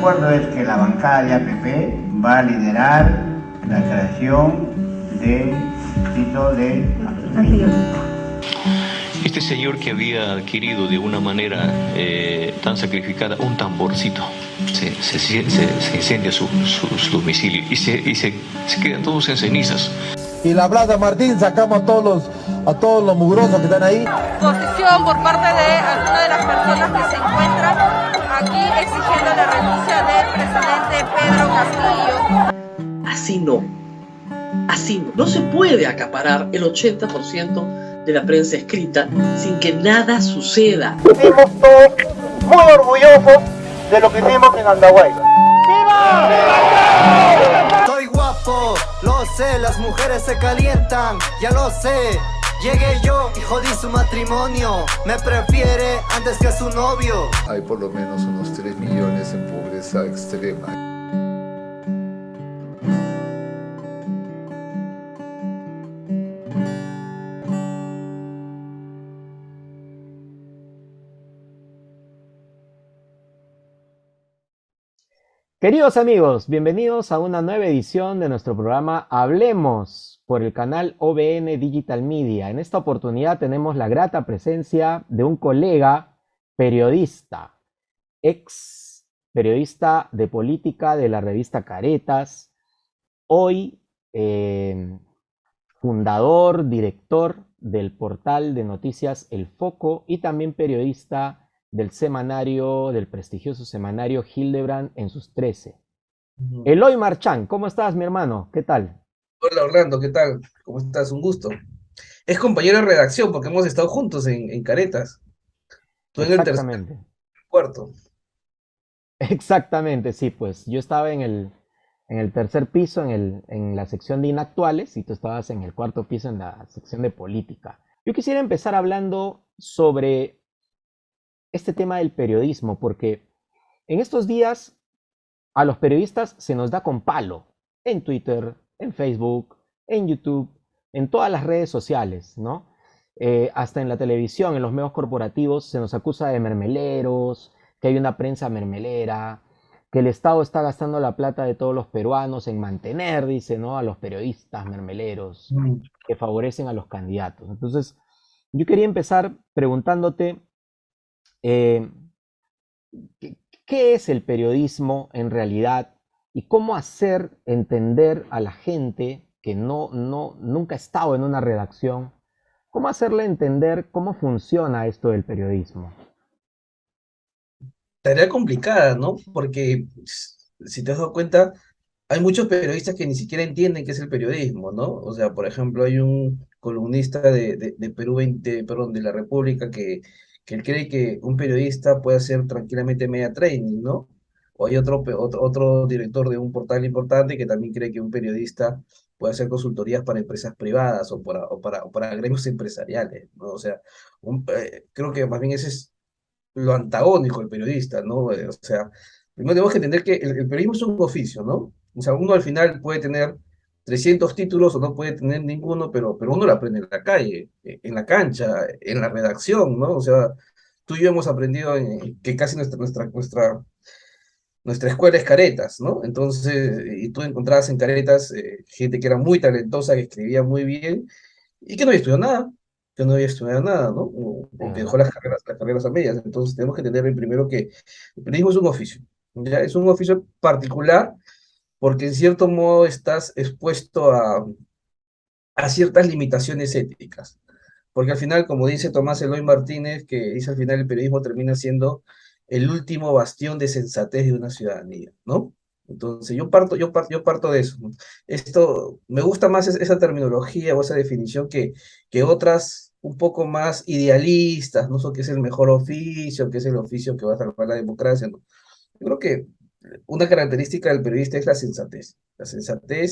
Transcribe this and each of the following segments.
acuerdo es que la bancada de APP va a liderar la creación de distrito de Antonio. Este señor que había adquirido de una manera tan sacrificada un tamborcito, se incendia su domicilio y se quedan todos en cenizas. Y la Plaza Martín sacamos a todos los mugrosos que están ahí. Posición por parte de alguna de las personas que se encuentran aquí exigiendo la renuncia del presidente Pedro Castillo. Así no. No se puede acaparar el 80% de la prensa escrita sin que nada suceda. Estamos todos muy orgullosos de lo que hicimos en Andahuayla. ¡Viva! ¡Viva! Soy guapo, lo sé, las mujeres se calientan, ya lo sé. Llegué yo y jodí su matrimonio, me prefiere antes que su novio. Hay por lo menos unos 3 millones en pobreza extrema. Queridos amigos, bienvenidos a una nueva edición de nuestro programa Hablemos por el canal OBN Digital Media. En esta oportunidad tenemos la grata presencia de un colega periodista, ex periodista de política de la revista Caretas, hoy fundador, director del portal de noticias El Foco y también periodista del prestigioso semanario Hildebrand en sus 13. Eloy Marchán, ¿cómo estás, mi hermano? ¿Qué tal? Hola Orlando, ¿qué tal? ¿Cómo estás? Un gusto. Es compañero de redacción porque hemos estado juntos en Caretas. Tú en el tercer, cuarto. Exactamente, sí, pues yo estaba en el tercer piso, en la sección de inactuales, y tú estabas en el cuarto piso en la sección de política. Yo quisiera empezar hablando sobre este tema del periodismo, porque en estos días a los periodistas se nos da con palo en Twitter, en Facebook, en YouTube, en todas las redes sociales, ¿no? Hasta en la televisión, en los medios corporativos, se nos acusa de mermeleros, que hay una prensa mermelera, que el Estado está gastando la plata de todos los peruanos en mantener, dice, ¿no?, a los periodistas mermeleros que favorecen a los candidatos. Entonces, yo quería empezar preguntándote, ¿qué es el periodismo en realidad y cómo hacer entender a la gente que nunca ha estado en una redacción, cómo hacerle entender cómo funciona esto del periodismo? Tarea complicada, ¿no? Porque si te has dado cuenta, hay muchos periodistas que ni siquiera entienden qué es el periodismo, ¿no? O sea, por ejemplo, hay un columnista de Perú 20, perdón, de La República que él cree que un periodista puede hacer tranquilamente media training, ¿no? O hay otro director de un portal importante que también cree que un periodista puede hacer consultorías para empresas privadas o para gremios empresariales, ¿no? O sea, creo que más bien ese es lo antagónico del periodista, ¿no? O sea, primero tenemos que entender que el periodismo es un oficio, ¿no? O sea, uno al final puede tener 300 títulos o no puede tener ninguno, pero uno lo aprende en la calle, en la cancha, en la redacción, ¿no? O sea, tú y yo hemos aprendido que casi nuestra escuela es Caretas, ¿no? Entonces, y tú encontrabas en Caretas gente que era muy talentosa, que escribía muy bien y que no había estudiado nada, que no había estudiado nada, ¿no? O que dejó las carreras a medias. Entonces, tenemos que entender primero que el periodismo es un oficio, ¿ya? Es un oficio particular porque en cierto modo estás expuesto a ciertas limitaciones éticas. Porque al final, como dice Tomás Eloy Martínez, que dice al final el periodismo termina siendo el último bastión de sensatez de una ciudadanía, ¿no? Entonces, yo parto de eso, ¿no? Esto, me gusta más esa terminología o esa definición que otras un poco más idealistas, no sé qué es el mejor oficio, qué es el oficio que va a salvar la democracia, ¿no? Yo creo que una característica del periodista es la sensatez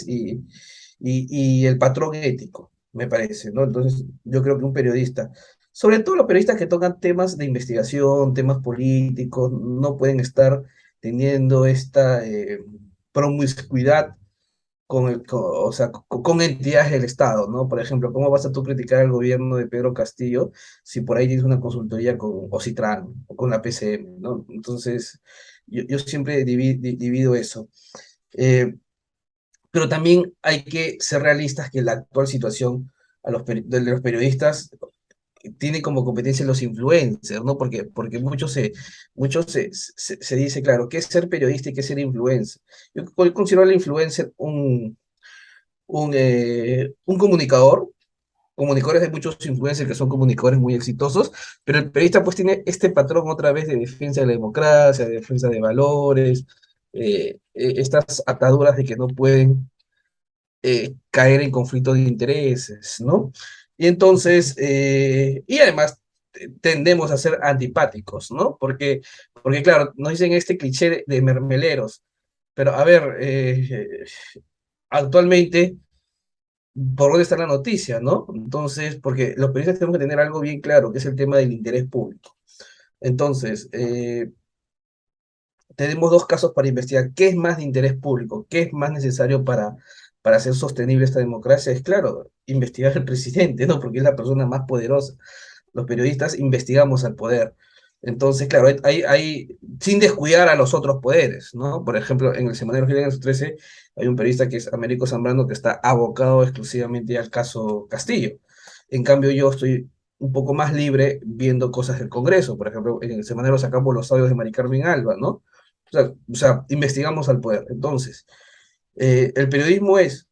y el patrón ético, me parece, ¿no? Entonces, yo creo que un periodista, sobre todo los periodistas que tocan temas de investigación, temas políticos, no pueden estar teniendo esta promiscuidad o sea, con entidades del Estado, ¿no? Por ejemplo, ¿cómo vas a tú criticar al gobierno de Pedro Castillo si por ahí tienes una consultoría con Ocitran o con la PCM, ¿no? Entonces, Yo siempre divido eso. Eh, pero también hay que ser realistas que la actual situación de los periodistas tiene como competencia los influencers, ¿no? Porque muchos se dice, claro, ¿qué es ser periodista y qué es ser influencer? Yo considero al influencer un comunicador. Comunicadores, hay muchos influencers que son comunicadores muy exitosos, pero el periodista pues tiene este patrón otra vez de defensa de la democracia, de defensa de valores, estas ataduras de que no pueden caer en conflictos de intereses, ¿no? Y entonces, y además tendemos a ser antipáticos, ¿no? Porque claro, nos dicen este cliché de mermeleros, pero a ver, actualmente, ¿por dónde está la noticia, no? Entonces, porque los periodistas tenemos que tener algo bien claro, que es el tema del interés público. Entonces, tenemos dos casos para investigar. ¿Qué es más de interés público? ¿Qué es más necesario para hacer sostenible esta democracia? Es claro, investigar al presidente, ¿no? Porque es la persona más poderosa. Los periodistas investigamos al poder. Entonces, claro, sin descuidar a los otros poderes, ¿no? Por ejemplo, en el semanario Giles 13 hay un periodista que es Américo Zambrano que está abocado exclusivamente al caso Castillo. En cambio, yo estoy un poco más libre viendo cosas del Congreso. Por ejemplo, en el semanario sacamos los audios de Mari Carmen Alba, ¿no? O sea, investigamos al poder. Entonces, el periodismo es,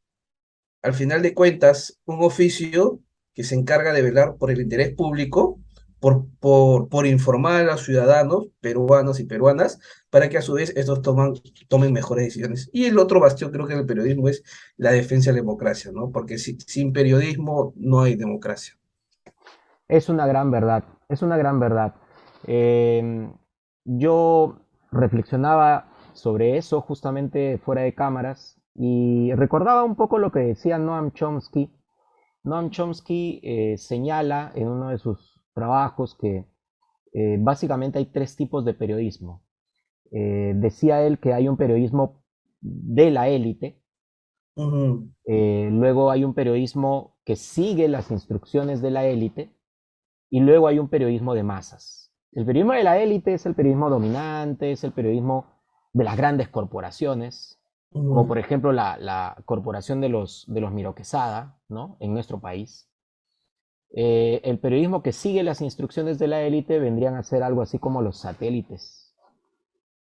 al final de cuentas, un oficio que se encarga de velar por el interés público, por informar a los ciudadanos peruanos y peruanas, para que a su vez estos tomen mejores decisiones. Y el otro bastión creo que el periodismo es la defensa de la democracia, ¿no? Porque sin periodismo no hay democracia. Es una gran verdad, es una gran verdad. Yo reflexionaba sobre eso justamente fuera de cámaras y recordaba un poco lo que decía Noam Chomsky. Noam Chomsky señala en uno de sus trabajos que básicamente hay tres tipos de periodismo. Decía él que hay un periodismo de la élite, luego hay un periodismo que sigue las instrucciones de la élite y luego hay un periodismo de masas. El periodismo de la élite es el periodismo dominante, es el periodismo de las grandes corporaciones, como por ejemplo la corporación de los Miro Quesada, ¿no? En nuestro país. El periodismo que sigue las instrucciones de la élite vendrían a ser algo así como los satélites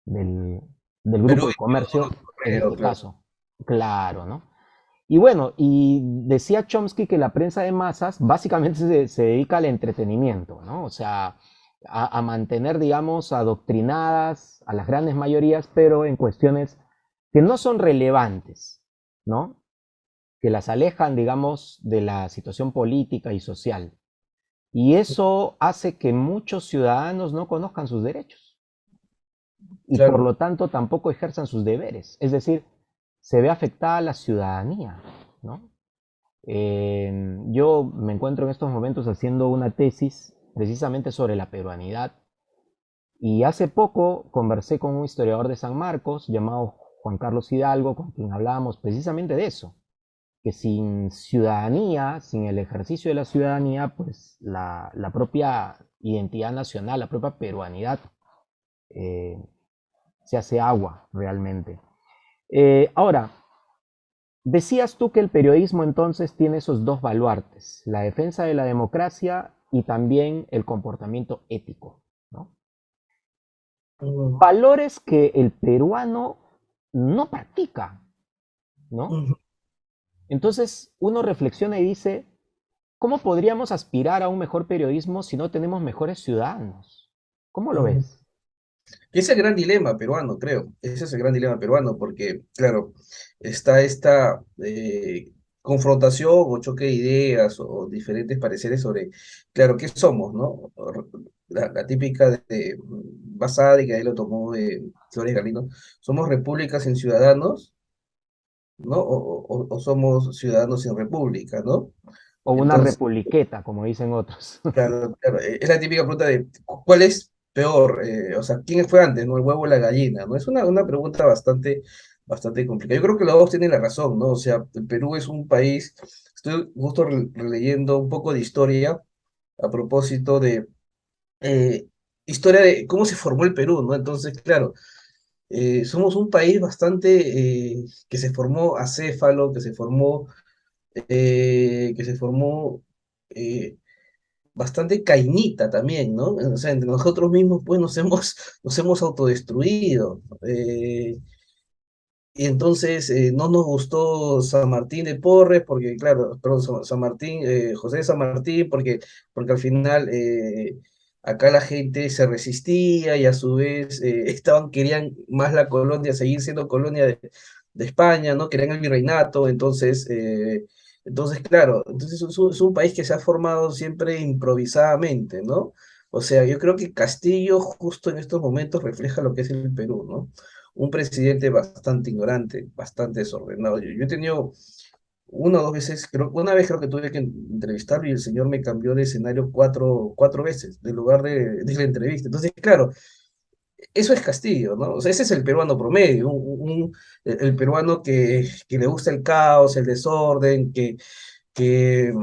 del grupo de comercio, en este caso. Claro, ¿no? Y bueno, y decía Chomsky que la prensa de masas básicamente se dedica al entretenimiento, ¿no? O sea, a mantener, digamos, adoctrinadas a las grandes mayorías, pero en cuestiones que no son relevantes, ¿no? Que las alejan, digamos, de la situación política y social. Y eso hace que muchos ciudadanos no conozcan sus derechos. Y claro, por lo tanto tampoco ejerzan sus deberes. Es decir, se ve afectada la ciudadanía, ¿no? Yo me encuentro en estos momentos haciendo una tesis precisamente sobre la peruanidad. Y hace poco conversé con un historiador de San Marcos llamado Juan Carlos Hidalgo, con quien hablábamos precisamente de eso, que sin ciudadanía, sin el ejercicio de la ciudadanía, pues la propia identidad nacional, la propia peruanidad, se hace agua realmente. Ahora, decías tú que el periodismo entonces tiene esos dos baluartes, la defensa de la democracia y también el comportamiento ético, ¿no? Valores que el peruano no practica, ¿no? Entonces uno reflexiona y dice, ¿cómo podríamos aspirar a un mejor periodismo si no tenemos mejores ciudadanos? ¿Cómo lo ves? Ese es el gran dilema peruano, creo. Ese es el gran dilema peruano, porque, claro, está esta confrontación o choque de ideas o diferentes pareceres sobre, claro, ¿qué somos, no? La típica de Basada, y que ahí lo tomó de Flores Galino, ¿somos repúblicas sin ciudadanos, no? O somos ciudadanos sin república, ¿no? O una republiqueta, como dicen otros. Claro, claro, es la típica pregunta de ¿cuál es peor? O sea, ¿quién fue antes, no? ¿El huevo o la gallina? ¿No? Es una pregunta bastante complicada. Yo creo que los dos tienen la razón, ¿no? O sea, el Perú es un país, estoy justo releyendo un poco de historia a propósito de historia de cómo se formó el Perú, ¿no? Entonces, claro, somos un país bastante que se formó acéfalo, que se formó eh, bastante cainita también, ¿no? O sea, entre nosotros mismos pues nos hemos autodestruido. Y entonces no nos gustó San Martín de Porres, porque, claro, perdón, San Martín, José de San Martín, porque al final acá la gente se resistía y a su vez querían más la colonia, seguir siendo colonia de España, ¿no? Querían el virreinato, entonces, claro, entonces es un país que se ha formado siempre improvisadamente, ¿no? O sea, yo creo que Castillo justo en estos momentos refleja lo que es el Perú, ¿no? Un presidente bastante ignorante, bastante desordenado. Yo he tenido una o dos veces, una vez creo que tuve que entrevistarlo y el señor me cambió de escenario cuatro veces, del lugar de la entrevista. Entonces, claro, eso es Castillo, ¿no? O sea, ese es el peruano promedio, el peruano que le gusta el caos, el desorden, que, que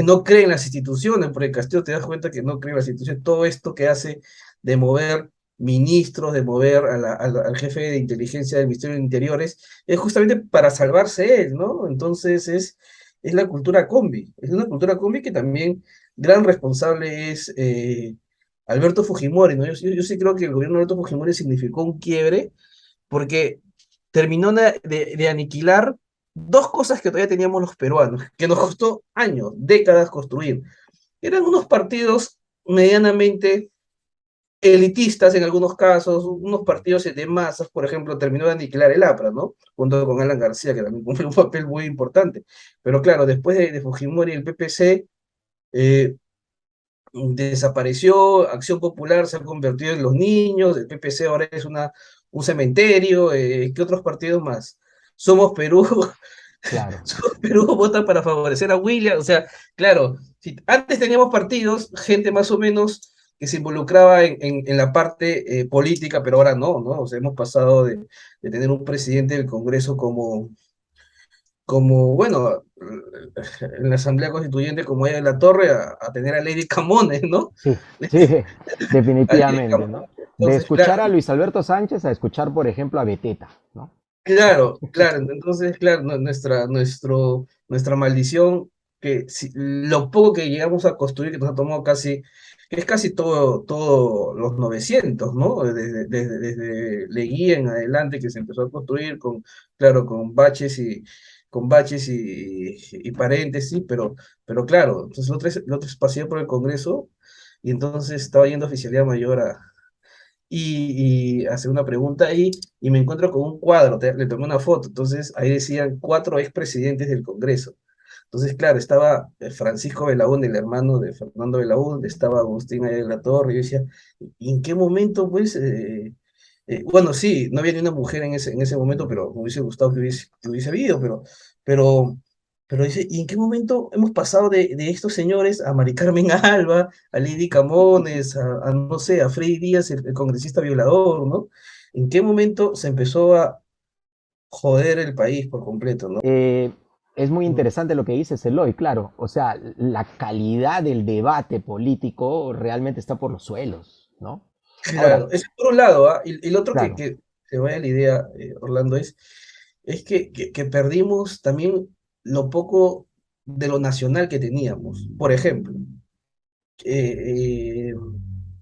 no cree en las instituciones, porque Castillo te das cuenta que no cree en las instituciones, todo esto que hace de mover ministros, de mover al jefe de inteligencia del Ministerio de Interiores, es justamente para salvarse él, ¿no? Entonces es la cultura combi, es una cultura combi que también gran responsable es Alberto Fujimori, ¿no? Yo sí creo que el gobierno de Alberto Fujimori significó un quiebre porque terminó de aniquilar dos cosas que todavía teníamos los peruanos, que nos costó años, décadas construir. Eran unos partidos medianamente elitistas en algunos casos, unos partidos de masas, por ejemplo, terminó de aniquilar el APRA, ¿no? Junto con Alan García, que también cumplió un papel muy importante. Pero claro, después de Fujimori, el PPC desapareció, Acción Popular se ha convertido en los niños, el PPC ahora es un cementerio, ¿qué otros partidos más? Somos Perú, Claro. Somos Perú vota para favorecer a William, o sea, claro, si antes teníamos partidos, gente más o menos que se involucraba en la parte política, pero ahora no, o sea, hemos pasado de tener un presidente del Congreso como, bueno, en la Asamblea Constituyente como ella de la Torre, a tener a Lady Camones, ¿no? Sí, sí, A Lady definitivamente, ¿no? Camones. De Entonces, escuchar a claro, Luis Alberto Sánchez a escuchar, por ejemplo, a Beteta, ¿no? claro, entonces, claro, nuestra maldición, lo poco que llegamos a construir, que nos ha tomado que es casi todo los 900, ¿no? Desde Leguía en adelante, que se empezó a construir claro, con baches y paréntesis, pero claro, entonces el otro es pasé por el Congreso y entonces estaba yendo a Oficialía Mayor y hacer una pregunta ahí y me encuentro con un cuadro, le tomé una foto, entonces ahí decían 4 expresidentes del Congreso. Entonces, claro, estaba Francisco Belaúnde, el hermano de Fernando Belaúnde, estaba Agustín Ayala de la Torre, y yo decía, ¿y en qué momento, pues? Bueno, sí, no había ni una mujer en ese momento, pero me hubiese gustado que hubiese habido, pero, pero dice, ¿y en qué momento hemos pasado de estos señores a Mari Carmen Alba, a Lady Camones, no sé, a Freddy Díaz, el congresista violador, ¿no? ¿En qué momento se empezó a joder el país por completo, ¿no? Eh, es muy Mm. interesante lo que dices, Eloy, claro. O sea, la calidad del debate político realmente está por los suelos, ¿no? Ahora, Claro, eso por un lado, ¿ah? Y lo otro claro, que se vaya la idea, Orlando, es que perdimos también lo poco de lo nacional que teníamos. Por ejemplo, eh, eh,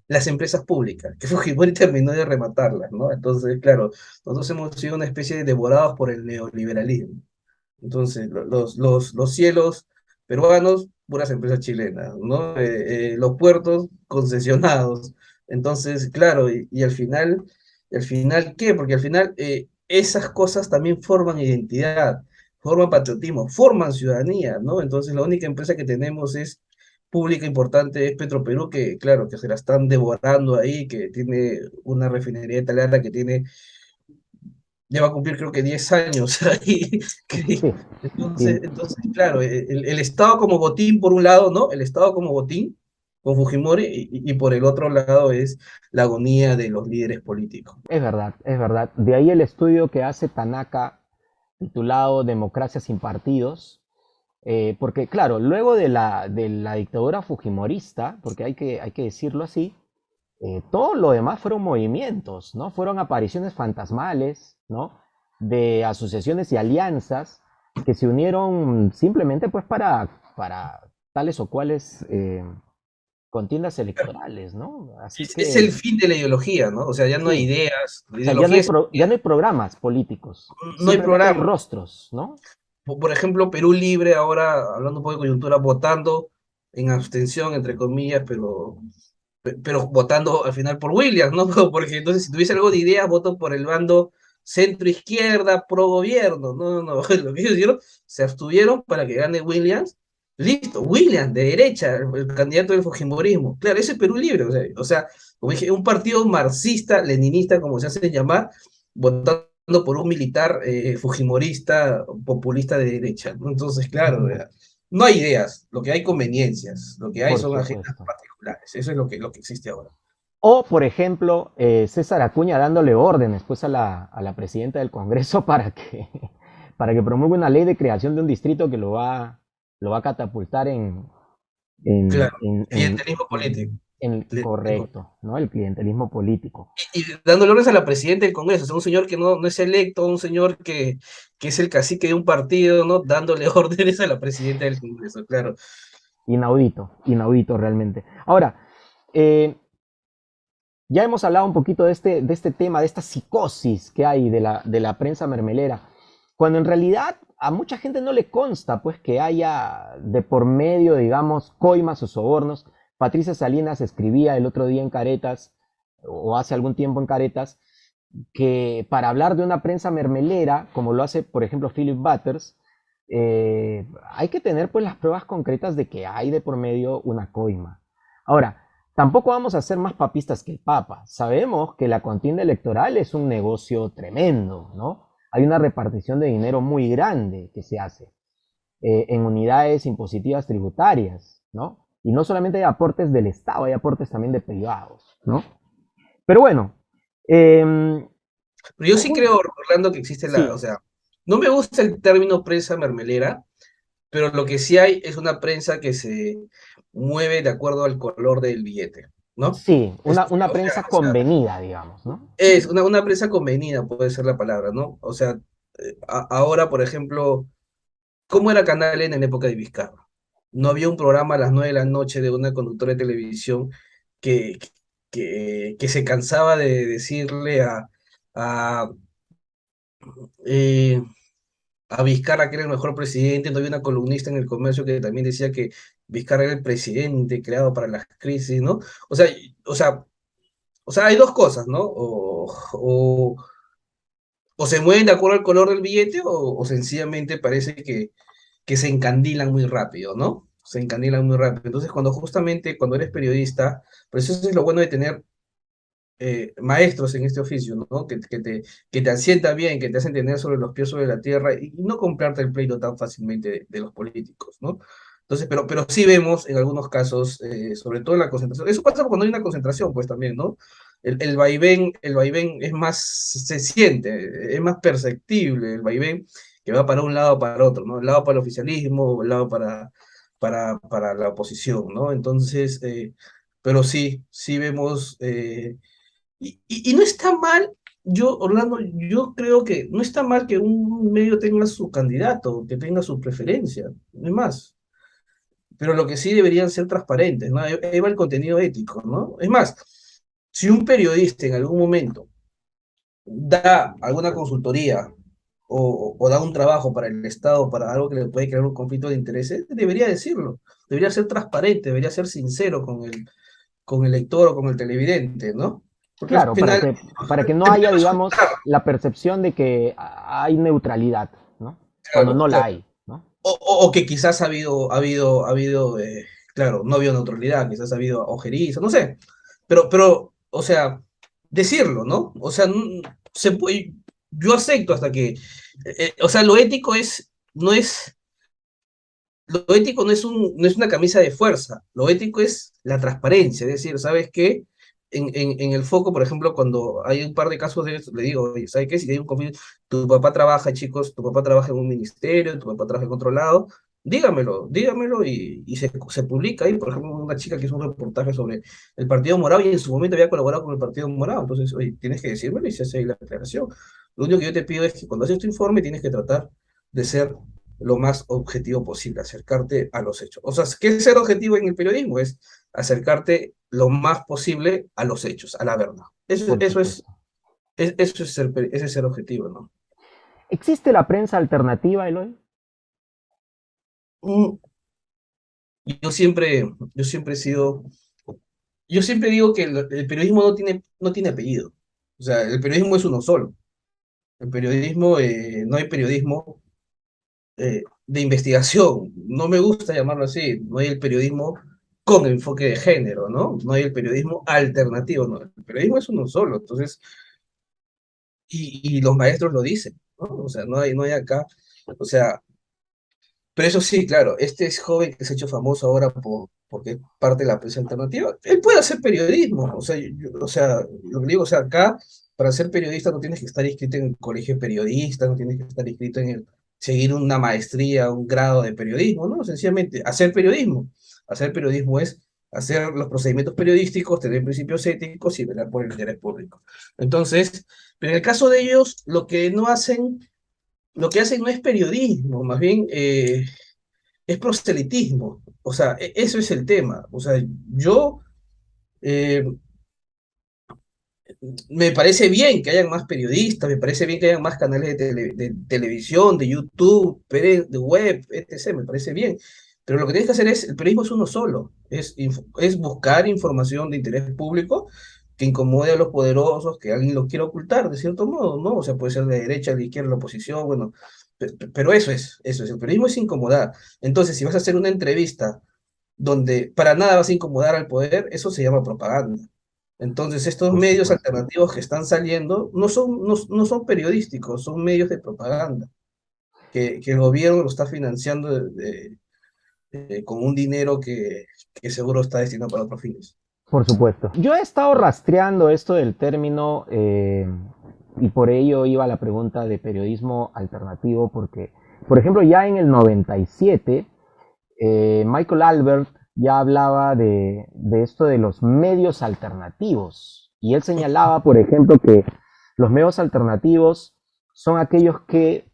las empresas públicas, que Fujimori terminó de rematarlas, ¿no? Entonces, claro, nosotros hemos sido una especie de devorados por el neoliberalismo. Entonces, los cielos peruanos, puras empresas chilenas, ¿no? Los puertos concesionados. Entonces, claro, y al final, ¿qué? Porque al final esas cosas también forman identidad, forman patriotismo, forman ciudadanía, ¿no? Entonces, la única empresa que tenemos es pública importante es Petroperú, que claro, que se la están devorando ahí, que tiene una refinería italiana que ya va a cumplir creo que 10 años ahí. sí. Entonces, Tien- entonces claro, el Estado como botín por un lado, ¿no? El Estado como botín con Fujimori y por el otro lado es la agonía de los líderes políticos. es verdad, es verdad. De ahí el estudio que hace Tanaka, titulado Democracia sin partidos, porque claro, luego de la dictadura fujimorista, porque hay que decirlo así, todo lo demás fueron movimientos, ¿no? Fueron apariciones fantasmales, ¿no? De asociaciones y alianzas que se unieron simplemente pues para tales o cuales contiendas electorales, ¿no? Así que Es el fin de la ideología, ¿no? O sea, ya no hay sí, ideas, la o sea, ya no hay, ideología ya no hay programas políticos, no hay simplemente hay programa. rostros, ¿no? Por ejemplo, Perú Libre, ahora hablando un poco de coyuntura, votando en abstención, entre comillas, pero votando al final por Williams, ¿no? Porque entonces si tuviese algo de ideas, voto por el bando centro-izquierda, pro-gobierno. No, no, no, lo que ellos hicieron, se abstuvieron para que gane Williams. Listo, Williams, de derecha, el candidato del fujimorismo. Claro, ese es Perú Libre, o sea, como dije, un partido marxista, leninista, como se hace llamar, votando por un militar fujimorista, populista de derecha, ¿no? Entonces, claro, no hay ideas, lo que hay conveniencias, lo que hay Por son agendas supuesto. particulares, eso es lo que existe ahora. O, por ejemplo, César Acuña dándole órdenes pues, a la presidenta del Congreso para que promulgue una ley de creación de un distrito que lo va a catapultar en, Claro, en, en- clientelismo político. correcto, ¿no? El clientelismo político. Y dándole órdenes a la presidenta del Congreso, o sea, un señor que no es electo, un señor que es el cacique de un partido, ¿no? Dándole órdenes a la presidenta del Congreso, claro. Inaudito, inaudito realmente. Ahora, ya hemos hablado un poquito de este tema, de esta psicosis que hay de la prensa mermelera, cuando en realidad a mucha gente no le consta pues que haya de por medio, digamos, coimas o sobornos. Patricia Salinas escribía el otro día en Caretas, o hace algún tiempo en Caretas, que para hablar de una prensa mermelera, como lo hace por ejemplo Philip Butters, hay que tener pues las pruebas concretas de que hay de por medio una coima. Ahora, tampoco vamos a ser más papistas que el Papa. Sabemos que la contienda electoral es un negocio tremendo, ¿no? Hay una repartición de dinero muy grande que se hace en unidades impositivas tributarias, ¿no? Y no solamente hay aportes del Estado, hay aportes también de privados, ¿no? Pero bueno. Pero yo sí creo, Orlando, que existe sí. o sea, no me gusta el término prensa mermelera, pero lo que sí hay es una prensa que se mueve de acuerdo al color del billete, ¿no? Sí, una O prensa sea, convenida, digamos, ¿no? es una prensa convenida, puede ser la palabra, ¿no? O sea, ahora, por ejemplo, ¿cómo era Canal N en la época de Vizcarra? No había un programa a las 9 de la noche de una conductora de televisión que, que se cansaba de decirle a, eh, a Vizcarra que era el mejor presidente. No había una columnista en El Comercio que también decía que Vizcarra era el presidente creado para las crisis, ¿no? O sea, o sea, o sea, hay dos cosas, ¿no? O se mueven de acuerdo al color del billete o sencillamente parece que se encandilan muy rápido, ¿no? Se encandilan muy rápido. Entonces, cuando eres periodista, pues eso es lo bueno de tener maestros en este oficio, ¿no? Que te asientan bien, que te hacen tener sobre los pies sobre la tierra y no comprarte el pleito tan fácilmente de los políticos, ¿no? Entonces, pero sí vemos en algunos casos, sobre todo en la concentración, eso pasa cuando hay una concentración, pues también, ¿no? El vaivén es más, se siente, es más perceptible el vaivén que va para un lado o para otro, ¿no? El lado para el oficialismo, el lado para la oposición, ¿no? Entonces, pero sí vemos, y no está mal, Orlando, yo creo que no está mal que un medio tenga su candidato, que tenga su preferencia, no es más, pero lo que sí deberían ser transparentes, ¿no? Ahí va el contenido ético, ¿no? Es más, si un periodista en algún momento da alguna consultoría o da un trabajo para el Estado, para algo que le puede crear un conflicto de intereses, debería decirlo, debería ser transparente, debería ser sincero con el lector o con el televidente, ¿no? Porque al Claro, final para que no haya, digamos, la percepción de que hay neutralidad, ¿no? Cuando claro, no la claro. hay, ¿no? O que quizás claro, no ha habido neutralidad, quizás ha habido ojeriza, no sé, o sea, decirlo, ¿no? O sea, yo acepto hasta que, o sea, lo ético no es una camisa de fuerza, lo ético es la transparencia, es decir, ¿sabes qué? En el foco, por ejemplo, cuando hay un par de casos de eso, le digo, oye, ¿sabes qué? Si hay un conflicto, tu papá trabaja, chicos, tu papá trabaja en un ministerio, tu papá trabaja en otro lado, dígamelo y se publica ahí, por ejemplo, una chica que hizo un reportaje sobre el Partido Morado y en su momento había colaborado con el Partido Morado, entonces, oye, tienes que decírmelo y se hace ahí la aclaración. Lo único que yo te pido es que cuando haces tu informe tienes que tratar de ser lo más objetivo posible, acercarte a los hechos. O sea, ¿qué es ser objetivo en el periodismo? Es acercarte lo más posible a los hechos, a la verdad. Ese es ser objetivo, ¿no? ¿Existe la prensa alternativa, Eloy? Mm, yo siempre digo que el periodismo no tiene apellido. O sea, el periodismo es uno solo. El periodismo, no hay periodismo de investigación. No me gusta llamarlo así. No hay el periodismo con enfoque de género, ¿no? No hay el periodismo alternativo, ¿no? El periodismo es uno solo. Entonces, y los maestros lo dicen, ¿no? O sea, no hay acá, o sea, pero eso sí, claro, este es joven que se ha hecho famoso ahora porque es parte de la prensa alternativa. Él puede hacer periodismo, o sea, o sea, lo que digo, o sea, acá para ser periodista no tienes que estar inscrito en el colegio de periodistas, no tienes que estar inscrito en seguir una maestría, un grado de periodismo, ¿no? Sencillamente, hacer periodismo. Hacer periodismo es hacer los procedimientos periodísticos, tener principios éticos y velar por el interés público. Entonces, pero en el caso de ellos, lo que hacen no es periodismo, más bien es proselitismo. O sea, eso es el tema. O sea, yo eh, me parece bien que hayan más periodistas, me parece bien que hayan más canales de televisión, de YouTube, de web, etc. Me parece bien. Pero lo que tienes que hacer el periodismo es uno solo, es buscar información de interés público que incomode a los poderosos, que alguien lo quiera ocultar, de cierto modo, ¿no? O sea, puede ser de derecha, de izquierda, la oposición, bueno, pero eso es, el periodismo es incomodar. Entonces, si vas a hacer una entrevista donde para nada vas a incomodar al poder, eso se llama propaganda. Entonces, estos Por medios supuesto. alternativos que están saliendo no son periodísticos, son medios de propaganda, que el gobierno lo está financiando con un dinero que seguro está destinado para otros fines. Por supuesto. Yo he estado rastreando esto del término y por ello iba la pregunta de periodismo alternativo, porque, por ejemplo, ya en el 97, Michael Albert ya hablaba de esto de los medios alternativos. Y él señalaba, por ejemplo, que los medios alternativos son aquellos que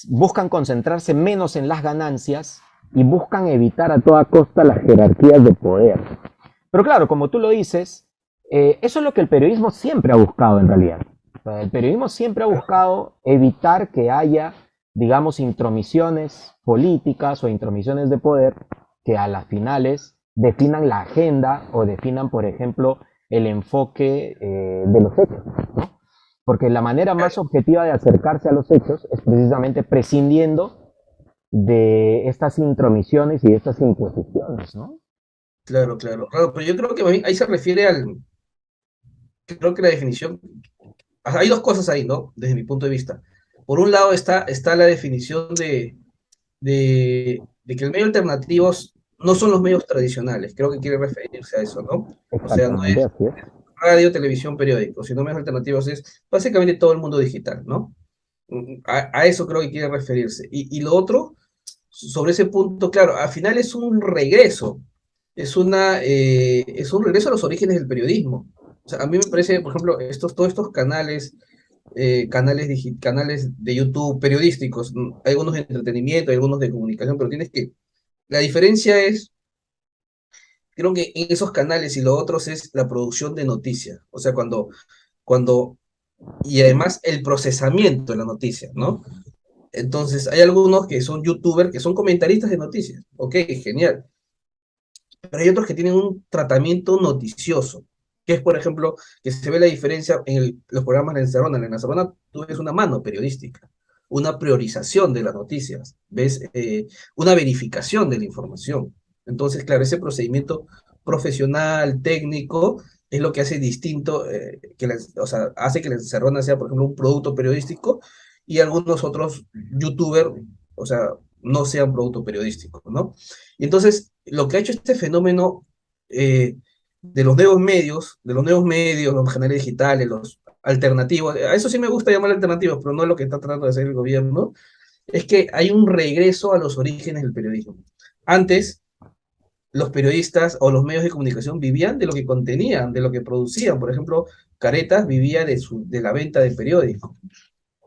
buscan concentrarse menos en las ganancias y buscan evitar a toda costa las jerarquías de poder. Pero claro, como tú lo dices, eso es lo que el periodismo siempre ha buscado en realidad. O sea, el periodismo siempre ha buscado evitar que haya, digamos, intromisiones políticas o intromisiones de poder que a las finales definan la agenda o definan, por ejemplo, el enfoque de los hechos, ¿no? Porque la manera más objetiva de acercarse a los hechos es precisamente prescindiendo de estas intromisiones y de estas imposiciones, ¿no? Claro, claro. Claro, pero yo creo que más bien ahí se refiere creo que la definición, hay dos cosas ahí, ¿no? Desde mi punto de vista. Por un lado está la definición de que los medios alternativos no son los medios tradicionales, creo que quiere referirse a eso, ¿no? O sea, no Exactamente, es así es. radio, televisión, periódico, sino medios alternativos es básicamente todo el mundo digital, ¿no? A eso creo que quiere referirse. Y lo otro, sobre ese punto, claro, al final es un regreso, es un regreso a los orígenes del periodismo. O sea, a mí me parece, por ejemplo, todos estos canales, canales de YouTube periodísticos, hay algunos de entretenimiento, hay algunos de comunicación, pero la diferencia es, creo que en esos canales y los otros es la producción de noticias. O sea, cuando, y además el procesamiento de la noticia, ¿no? Entonces, hay algunos que son youtubers, que son comentaristas de noticias. Ok, genial. Pero hay otros que tienen un tratamiento noticioso, que es, por ejemplo, que se ve la diferencia en los programas de La Encerrona. En La Encerrona tú ves una mano periodística, una priorización de las noticias, ves una verificación de la información. Entonces, claro, ese procedimiento profesional, técnico, es lo que hace distinto, o sea, hace que La Encerrona sea, por ejemplo, un producto periodístico y algunos otros youtubers, o sea, no sean producto periodístico, ¿no? Y entonces, lo que ha hecho este fenómeno de los nuevos medios, los canales digitales, los alternativos, a eso sí me gusta llamar alternativos, pero no es lo que está tratando de hacer el gobierno, es que hay un regreso a los orígenes del periodismo. Antes, los periodistas o los medios de comunicación vivían de lo que contenían, de lo que producían. Por ejemplo, Caretas vivía de la venta de periódico.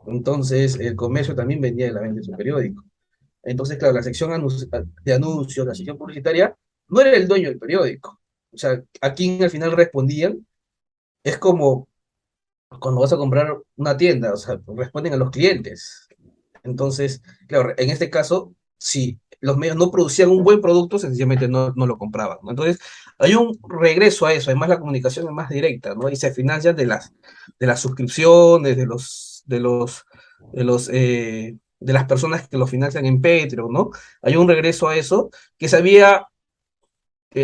Entonces, el comercio también vendía de la venta de su periódico. Entonces, claro, la sección de anuncios, la sección publicitaria, no era el dueño del periódico. O sea, a quien al final respondían, es como cuando vas a comprar una tienda, o sea, responden a los clientes. Entonces, claro, en este caso, si los medios no producían un buen producto, sencillamente no lo compraban, ¿no? Entonces, hay un regreso a eso, además la comunicación es más directa, ¿no? Y se financian de las suscripciones, de las personas que lo financian en Patreon, ¿no? Hay un regreso a eso que se había,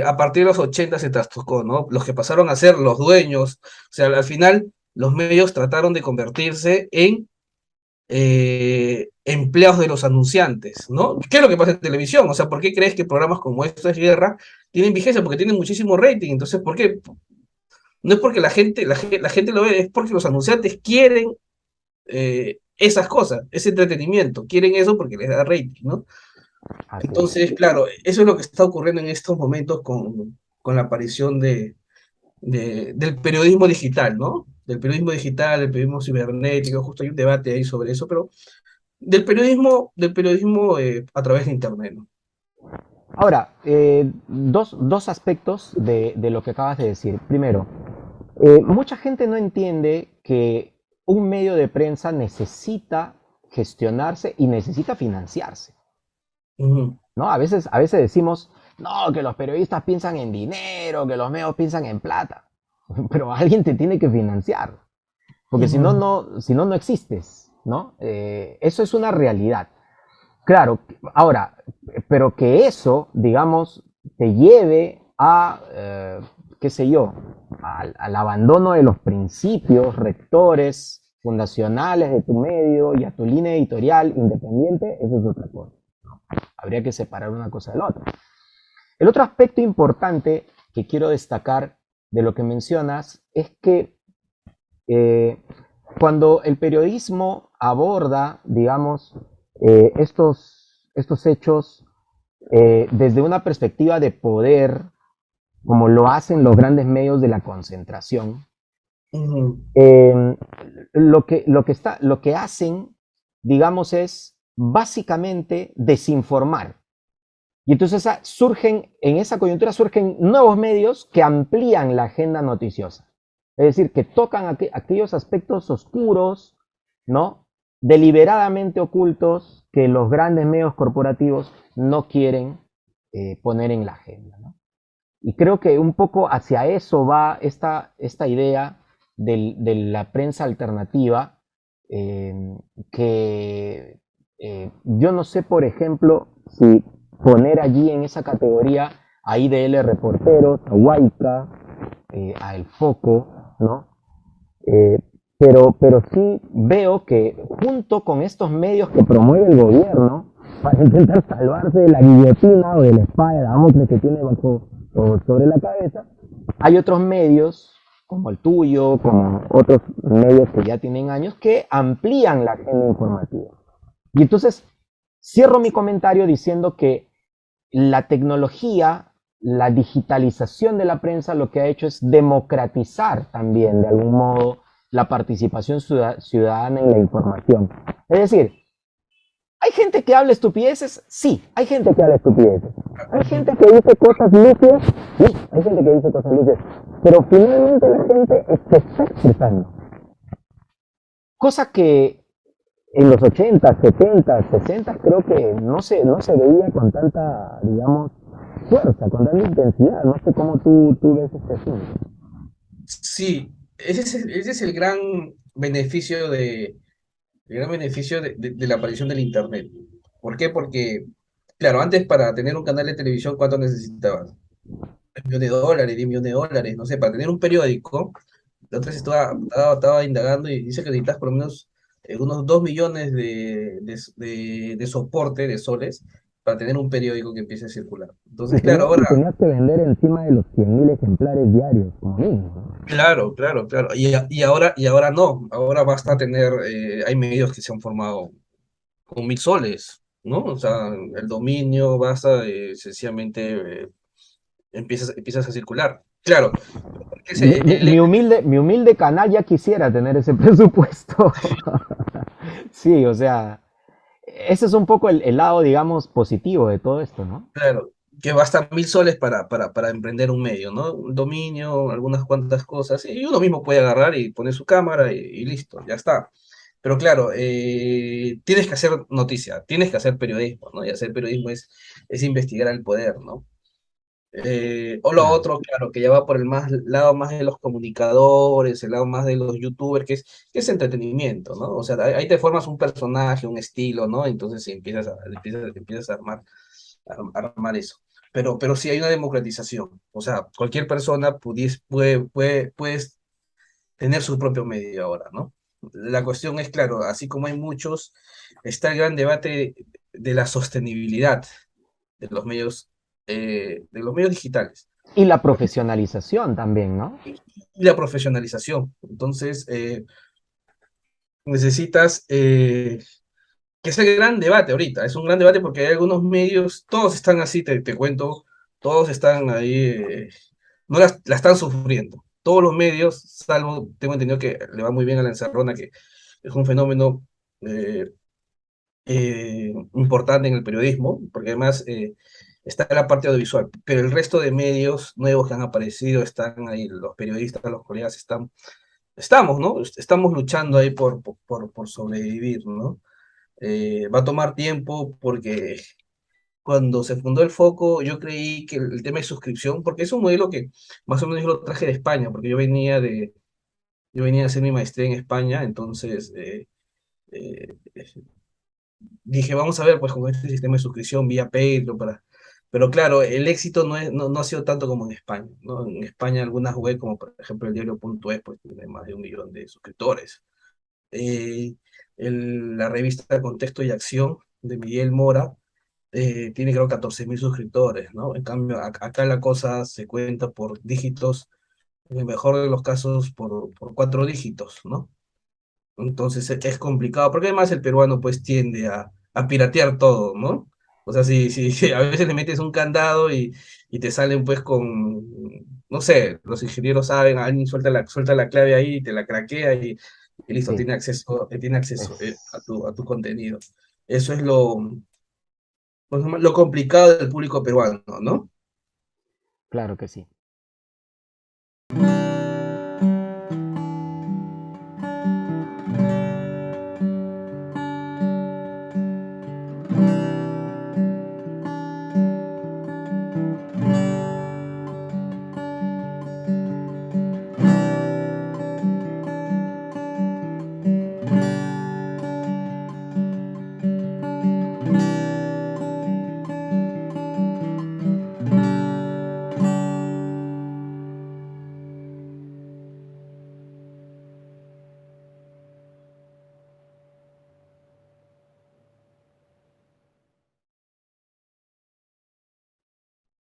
a partir de los 80 se trastocó, ¿no? Los que pasaron a ser los dueños, o sea, al final los medios trataron de convertirse en empleados de los anunciantes, ¿no? ¿Qué es lo que pasa en televisión? O sea, ¿por qué crees que programas como Esto es Guerra tienen vigencia? Porque tienen muchísimo rating. Entonces, ¿por qué? No es porque la gente lo ve, es porque los anunciantes quieren esas cosas, ese entretenimiento, quieren eso porque les da rating, ¿no? Entonces, claro, eso es lo que está ocurriendo en estos momentos con la aparición del periodismo digital, ¿no? Del periodismo cibernético, justo hay un debate ahí sobre eso, pero del periodismo a través de Internet, ¿no? Ahora, dos aspectos de lo que acabas de decir. Primero, mucha gente no entiende que un medio de prensa necesita gestionarse y necesita financiarse, ¿no? A veces decimos, no, que los periodistas piensan en dinero, que los medios piensan en plata, pero alguien te tiene que financiar, porque si no, no existes, ¿no? Eso es una realidad. Claro, ahora, pero que eso, digamos, te lleve a, qué sé yo, al abandono de los principios rectores fundacionales de tu medio y a tu línea editorial independiente, eso es otra cosa, ¿no? Habría que separar una cosa de la otra. El otro aspecto importante que quiero destacar de lo que mencionas es que cuando el periodismo aborda, digamos, estos hechos desde una perspectiva de poder, como lo hacen los grandes medios de la concentración, lo que hacen, digamos, es básicamente desinformar. Y entonces en esa coyuntura surgen nuevos medios que amplían la agenda noticiosa. Es decir, que tocan aquellos aspectos oscuros, ¿no? Deliberadamente ocultos que los grandes medios corporativos no quieren poner en la agenda, ¿no? Y creo que un poco hacia eso va esta idea de la prensa alternativa, que yo no sé, por ejemplo, si poner allí en esa categoría a IDL Reporteros, a Huayca, a El Foco, ¿no? Pero sí veo que junto con estos medios que promueve el gobierno para intentar salvarse de la guillotina o de la espada de Damocles que tiene sobre la cabeza, hay otros medios como el tuyo, como otros medios que ya tienen años, que amplían la agenda informativa. Y entonces cierro mi comentario diciendo que la tecnología, la digitalización de la prensa lo que ha hecho es democratizar también de algún modo la participación ciudadana en la información. Es decir, ¿hay gente que habla estupideces? Sí, hay gente que habla estupideces. ¿Hay gente que dice cosas lúcidas? Sí, hay gente que dice cosas lúcidas. Pero finalmente la gente se está expresando. Cosa que en los 80, 70, 60 creo que no se veía con tanta, digamos, fuerza, con tanta intensidad. No sé cómo tú ves este asunto. Sí, ese es el gran beneficio de la aparición del Internet. ¿Por qué? Porque, claro, antes para tener un canal de televisión, ¿cuánto necesitabas? $1 millón, $10 millones, no sé, para tener un periódico. La otra vez estaba indagando y dice que necesitas por lo menos unos 2 millones de soporte de soles para tener un periódico que empiece a circular. Entonces, claro, ahora... Tenías que vender encima de los 100.000 ejemplares diarios, como mínimo, ¿no? Claro. Y ahora no, ahora basta tener, hay medios que se han formado con 1000 soles, ¿no? O sea, el dominio basta, sencillamente empiezas a circular. Claro, Mi humilde canal ya quisiera tener ese presupuesto. Sí, o sea, ese es un poco el lado, digamos, positivo de todo esto, ¿no? claro, que basta 1000 soles para emprender un medio, ¿no? Un dominio, algunas cuantas cosas, y uno mismo puede agarrar y poner su cámara y listo, ya está. Pero claro, tienes que hacer noticia, tienes que hacer periodismo, ¿no? Y hacer periodismo es investigar al poder, ¿no? O lo Claro. otro, claro, que ya va por el lado más de los comunicadores, el lado más de los youtubers, que es entretenimiento, ¿no? O sea, ahí te formas un personaje, un estilo, ¿no? Entonces empiezas a armar eso. Pero sí hay una democratización. O sea, cualquier persona puedes tener su propio medio ahora, ¿no? La cuestión es, claro, así como hay muchos, está el gran debate de la sostenibilidad de los medios digitales Y la profesionalización también, ¿no? y la profesionalización. Entonces, necesitas, que es el gran debate ahorita. Es un gran debate porque hay algunos medios, todos están así, te cuento, todos están ahí, no la están sufriendo. Todos los medios, salvo, tengo entendido que le va muy bien a la encerrona, que es un fenómeno eh, importante en el periodismo, porque además está la parte audiovisual, pero el resto de medios nuevos que han aparecido están ahí, los periodistas, los colegas estamos, ¿no? Estamos luchando ahí por sobrevivir, ¿no? Va a tomar tiempo porque cuando se fundó el Foco, yo creí que el tema de suscripción, porque es un modelo que más o menos yo lo traje de España, porque yo venía a hacer mi maestría en España, entonces eh, dije, vamos a ver, pues con este sistema de suscripción vía Patreon, pero claro, el éxito no ha sido tanto como en España, ¿no? En España algunas web, como por ejemplo el diario.es, pues tiene más de 1 millón de suscriptores. Eh, la revista Contexto y Acción de Miguel Mora tiene creo 14.000 suscriptores, ¿no? En cambio, acá la cosa se cuenta por dígitos, en el mejor de los casos por 4 dígitos, ¿no? Entonces es complicado, porque además el peruano pues tiende a piratear todo, ¿no? O sea, si a veces le metes un candado y te salen pues con, no sé, los ingenieros saben, alguien suelta la clave ahí y te la craquea y listo, Sí, tiene acceso a es tu contenido. Eso es lo complicado del público peruano, ¿no? claro que sí.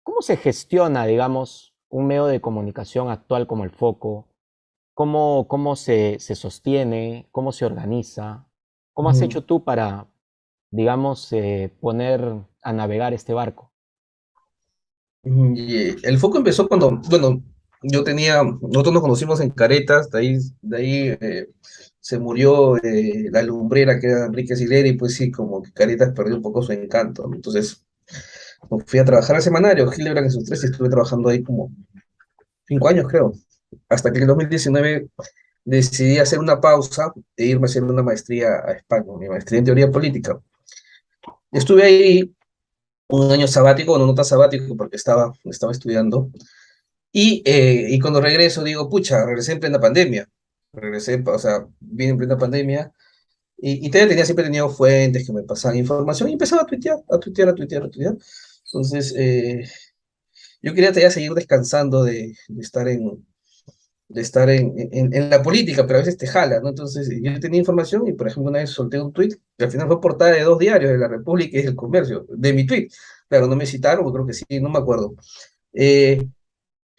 ¿Cómo se gestiona, digamos, un medio de comunicación actual como el Foco? ¿Cómo se sostiene? ¿Cómo se organiza? ¿Cómo has Ujú. hecho tú para, digamos, poner a navegar este barco? Y el foco empezó cuando, bueno, nosotros nos conocimos en Caretas, de ahí se murió la lumbrera que era Enrique Sileri, y pues sí, como que Caretas perdió un poco su encanto, ¿no? Entonces fui a trabajar al semanario Hildebrand en sus tres y estuve trabajando ahí como 5 años, creo, hasta que en 2019 decidí hacer una pausa e irme a hacer una maestría a España, mi maestría en teoría política. Estuve ahí un año sabático, bueno, no tan sabático porque estaba estudiando. Y cuando regreso digo, pucha, regresé en plena pandemia. Regresé, o sea, vine en plena pandemia. Y siempre he tenido fuentes que me pasaban información y empezaba a tuitear, a tuitear, a tuitear, a tuitear. Entonces, yo quería ya seguir descansando de estar en la política, pero a veces te jala, ¿no? Entonces, yo tenía información y, por ejemplo, una vez solté un tweet que al final fue portada de 2 diarios, de La República y del Comercio, de mi tweet. Claro, no me citaron, o creo que sí, no me acuerdo. Eh,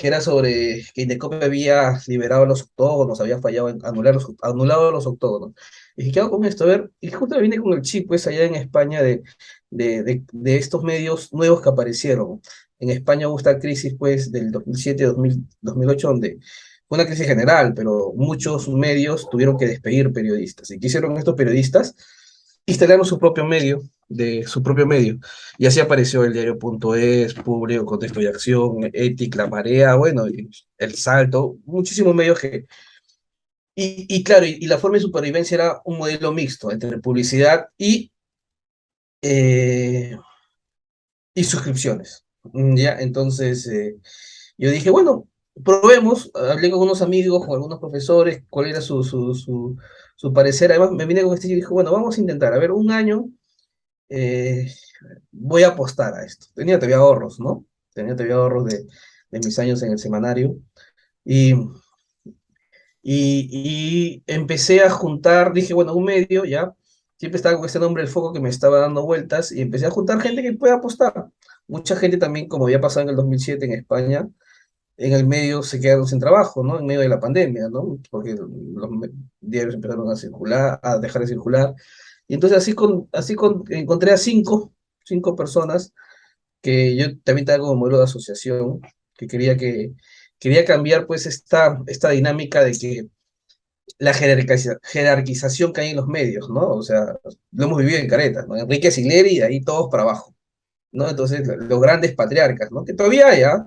que era sobre que Indecopi había liberado a los octógonos, había fallado en anulado a los octógonos. Y dije, ¿qué hago con esto? A ver, y justo me vine con el chip, pues, allá en España de estos medios nuevos que aparecieron. En España hubo esta crisis, pues, del 2007, 2008, donde fue una crisis general, pero muchos medios tuvieron que despedir periodistas. ¿Y qué hicieron estos periodistas? Instalaron su propio medio. Y así apareció el diario.es, Público, Contexto y Acción, Ética, La Marea, bueno, y El Salto, muchísimos medios que... Y claro, y la forma de supervivencia era un modelo mixto entre publicidad eh, y suscripciones. ¿Ya? Entonces, yo dije, bueno, probemos, hablé con unos amigos, con algunos profesores, cuál era su parecer. Además, me vine con este y dije, bueno, vamos a intentar, a ver, un año eh, voy a apostar a esto. Tenía todavía ahorros, ¿no? Tenía todavía ahorros de mis años en el semanario. Y, y empecé a juntar, dije, bueno, un medio, ya. Siempre estaba con este nombre, El Foco, que me estaba dando vueltas, y empecé a juntar gente que pueda apostar. Mucha gente también, como había pasado en el 2007 en España, en el medio se quedaron sin trabajo, ¿no? En medio de la pandemia, ¿no? Porque diarios empezaron a circular, a dejar de circular. Y entonces encontré a cinco personas que yo también estaba como modelo de asociación, quería cambiar pues esta dinámica de que la jerarquización que hay en los medios, ¿no? O sea, lo hemos vivido en Careta, ¿no? Enrique Sileri y de ahí todos para abajo, ¿no? Entonces, los grandes patriarcas, ¿no? Que todavía hay, ¿ah?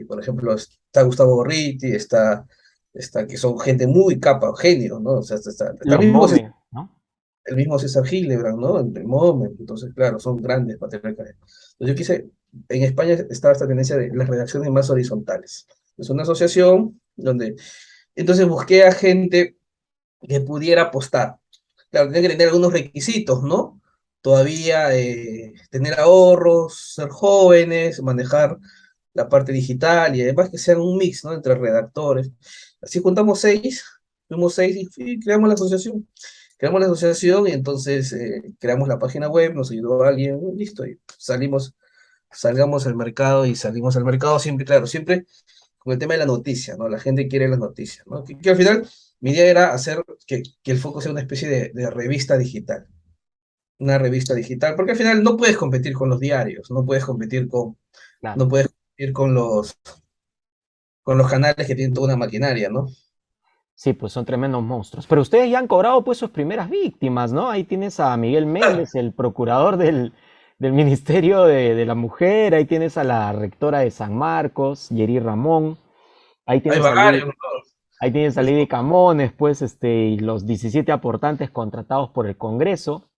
Por ejemplo, está Gustavo Gorriti, que son gente muy capa, genios, ¿no? O sea, está Los Momen, ¿no? el mismo César Hildebrand, ¿no? El Moment, entonces, claro, son grandes patriarcas. Entonces, yo quise, en España estaba esta tendencia de las redacciones más horizontales. Es una asociación donde, entonces busqué a gente que pudiera apostar. Claro, tenía que tener algunos requisitos, ¿no? Todavía tener ahorros, ser jóvenes, manejar la parte digital y además que sean un mix, ¿no? Entre redactores. Así juntamos fuimos seis y creamos la asociación. Creamos la asociación y entonces creamos la página web, nos ayudó alguien, listo, y salgamos al mercado y salimos al mercado siempre, claro, siempre con el tema de la noticia, ¿no? La gente quiere las noticias, ¿no? Que al final mi idea era hacer que el Foco sea una especie de revista digital. Una revista digital, porque al final no puedes competir con los diarios, Claro. no puedes competir con los canales que tienen toda una maquinaria, ¿no? Sí, pues son tremendos monstruos. Pero ustedes ya han cobrado pues sus primeras víctimas, ¿no? Ahí tienes a Miguel Méndez, el procurador del Ministerio de la Mujer, ahí tienes a la rectora de San Marcos, Yeri Ramón, ahí tienes ahí tienes a Lady Camones, pues, y los 17 aportantes contratados por el Congreso.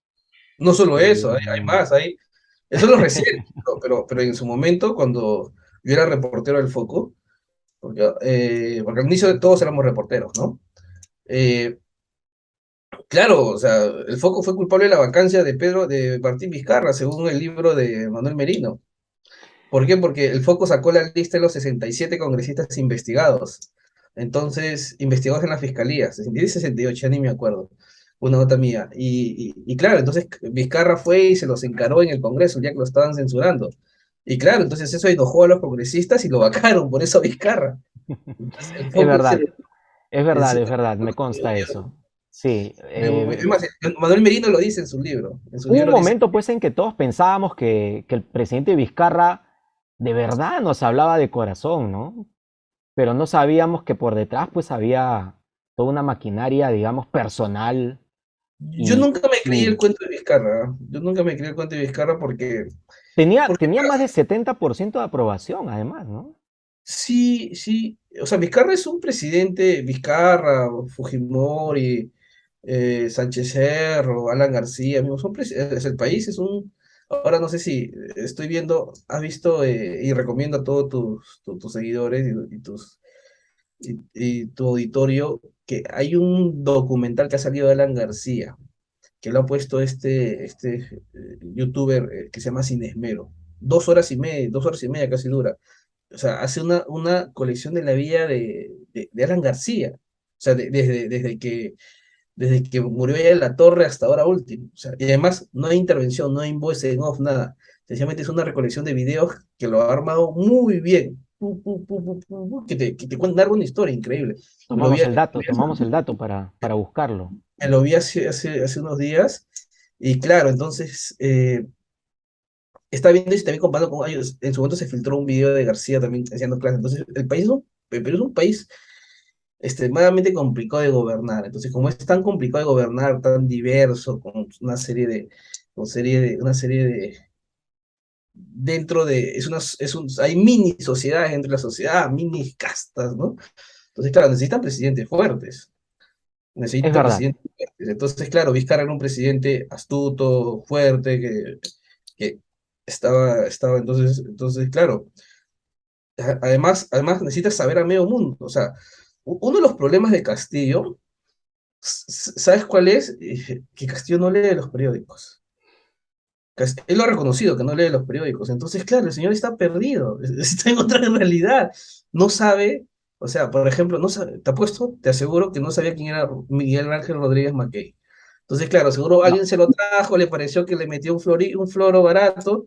No solo eso, hay más, eso es lo reciente, pero en su momento, cuando yo era reportero del Foco, porque al inicio de todos éramos reporteros, ¿no? Claro, o sea, el Foco fue culpable de la vacancia de Martín Vizcarra, según el libro de Manuel Merino. ¿Por qué? Porque el Foco sacó la lista de los 67 congresistas investigados. Entonces, investigados en la fiscalía, 67 y 68, ya ni me acuerdo. Una nota mía. Y claro, entonces Vizcarra fue y se los encaró en el Congreso, ya que lo estaban censurando. Y claro, entonces eso enojó a los congresistas y lo vacaron, por eso a Vizcarra. Entonces, el Es Foco verdad, es- es verdad, me consta eso. Sí, es más, Manuel Merino lo dice en su libro. En su hubo un libro dice, momento pues en que todos pensábamos que el presidente Vizcarra de verdad nos hablaba de corazón, ¿no? Pero no sabíamos que por detrás pues había toda una maquinaria, digamos, personal. yo Y, nunca me creí el y cuento de Vizcarra. Yo nunca me creí el cuento de Vizcarra porque tenía más de 70% de aprobación, además, ¿no? sí, sí. O sea, Vizcarra es un presidente, Vizcarra, Fujimori, Sánchez Cerro, Alan García, mismo, es el país, ahora no sé si estoy viendo, has visto y recomiendo a todos tus seguidores y tu auditorio que hay un documental que ha salido de Alan García, que lo ha puesto este youtuber que se llama Sin Esmero. 2 horas y media casi dura. O sea, hace una colección de la vida de Alan García. O sea, desde que murió allá en la torre hasta ahora último. O sea, y además no hay intervención, no hay voice en off, nada. Sencillamente es una recolección de videos que lo ha armado muy bien. que te cuenta una historia increíble. Tomamos el dato para buscarlo. Me lo vi hace unos días, y claro, entonces está viendo y también comparando con ellos. En su momento se filtró un video de García también haciendo clases. Entonces, el Perú es un país extremadamente complicado de gobernar. Entonces, como es tan complicado de gobernar, tan diverso, con una serie de, dentro de, hay mini sociedades dentro de la sociedad, mini castas, ¿no? Entonces, claro, necesitan presidentes fuertes. Es verdad. Entonces, claro, Vizcarra era un presidente astuto, fuerte, que entonces, claro, además necesitas saber a medio mundo. O sea, uno de los problemas de Castillo, ¿sabes cuál es? Que Castillo no lee los periódicos. Él lo ha reconocido, que no lee los periódicos. Entonces, claro, el señor está perdido, está en otra realidad. No sabe, o sea, por ejemplo, no sabe, te apuesto, te aseguro que no sabía quién era Miguel Ángel Rodríguez Mackey. Entonces, claro, seguro alguien se lo trajo, le pareció que le metió un floro barato,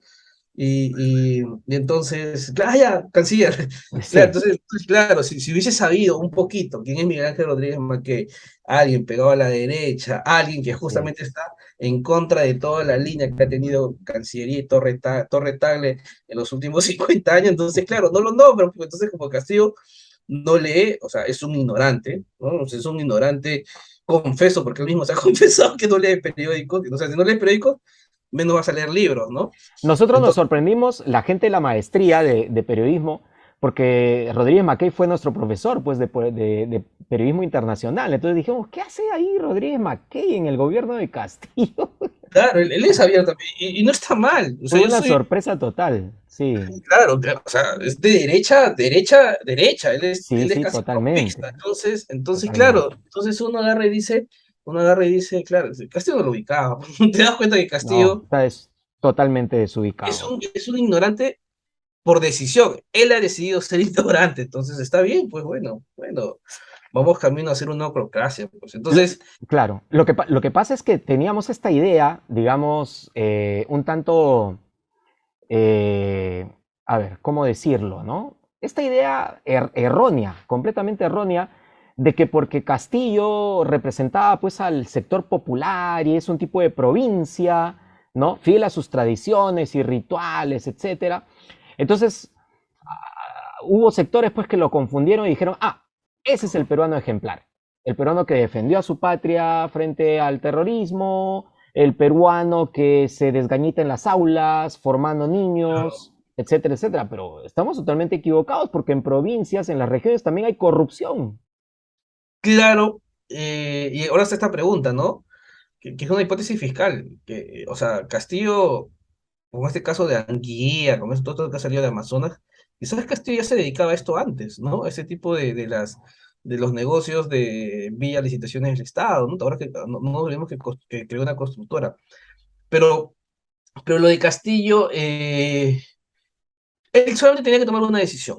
y entonces, claro, ya, canciller. Sí. Claro, entonces, claro, si hubiese sabido un poquito quién es Miguel Ángel Rodríguez Mackey, alguien pegado a la derecha, alguien que justamente está en contra de toda la línea que ha tenido Cancillería y Torre Tagle en los últimos 50 años, entonces, claro, no lo nombran, porque entonces como Castillo no lee, o sea, es un ignorante, ¿no? O sea, es un ignorante confeso, porque él mismo se ha confesado que no lee periódicos, o sea, si no lee periódicos, menos vas a leer libros, ¿no? Nosotros nos sorprendimos, la gente de la maestría de periodismo, porque Rodríguez Mackey fue nuestro profesor, pues, de periodismo internacional. Entonces dijimos, ¿qué hace ahí Rodríguez Mackey en el gobierno de Castillo? Claro, él es abierto y no está mal. O sea, Fue una sorpresa total, sí. Claro, o sea, es de derecha, él es casi totalmente. trompista. Entonces, claro, entonces uno agarra y dice, claro, Castillo no lo ubicaba. Te das cuenta que Castillo es totalmente desubicado. Es un ignorante por decisión. Él ha decidido ser ignorante, entonces está bien, pues bueno, vamos camino a hacer una oclocracia. Pues. Entonces, claro, lo que pasa es que teníamos esta idea, digamos, un tanto, a ver, ¿cómo decirlo, no? Esta idea errónea, completamente errónea, de que porque Castillo representaba pues al sector popular y es un tipo de provincia, ¿no? Fiel a sus tradiciones y rituales, etcétera. Entonces, hubo sectores pues que lo confundieron y dijeron, ese es el peruano ejemplar, el peruano que defendió a su patria frente al terrorismo, el peruano que se desgañita en las aulas, formando niños, etcétera, etcétera. Pero estamos totalmente equivocados porque en provincias, en las regiones también hay corrupción. Claro, y ahora está esta pregunta, ¿no? Que es una hipótesis fiscal, o sea, Castillo, con este caso de Anguía, con esto todo que ha salido de Amazonas, quizás Castillo ya se dedicaba a esto antes, ¿no? A ese tipo de los negocios de vía licitaciones del Estado, ¿no? Ahora que no olvidemos que creó una constructora. Pero lo de Castillo, él solamente tenía que tomar una decisión.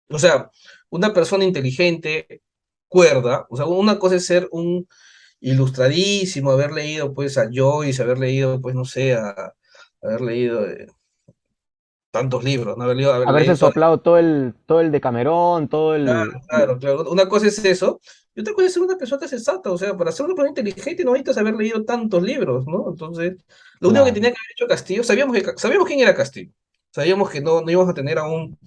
O sea, una persona inteligente, cuerda, o sea, una cosa es ser un ilustradísimo, haber leído pues a Joyce, haber leído pues no sé, haber leído tantos libros, ¿no? Haberse soplado todo el Decamerón, todo el... Claro. Una cosa es eso, y otra cosa es ser una persona sensata, o sea, para ser una persona inteligente no necesitas haber leído tantos libros, ¿no? Entonces, lo único que tenía que haber hecho Castillo, sabíamos quién era Castillo, sabíamos que no íbamos a tener a un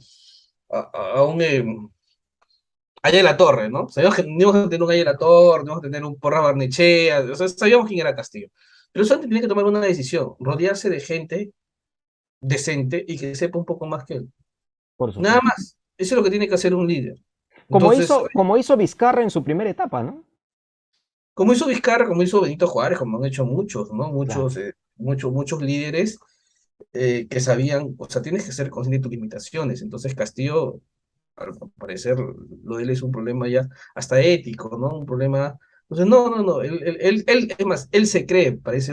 Aya de la Torre, ¿no? Sabíamos que no íbamos a tener un Aya de la Torre, no íbamos a tener un Porra Barnechea, o sea, sabíamos quién era Castillo. Pero solamente tenía que tomar una decisión, rodearse de gente decente y que sepa un poco más que él. Nada más. Eso es lo que tiene que hacer un líder. Entonces, como hizo Vizcarra en su primera etapa, ¿no? Como hizo Vizcarra, como hizo Benito Juárez, como han hecho muchos, ¿no? Muchos líderes que sabían, o sea, tienes que ser consciente de tus limitaciones. Entonces Castillo, al parecer, lo de él es un problema ya hasta ético, ¿no? Un problema. Entonces, no, es más, él se cree, parece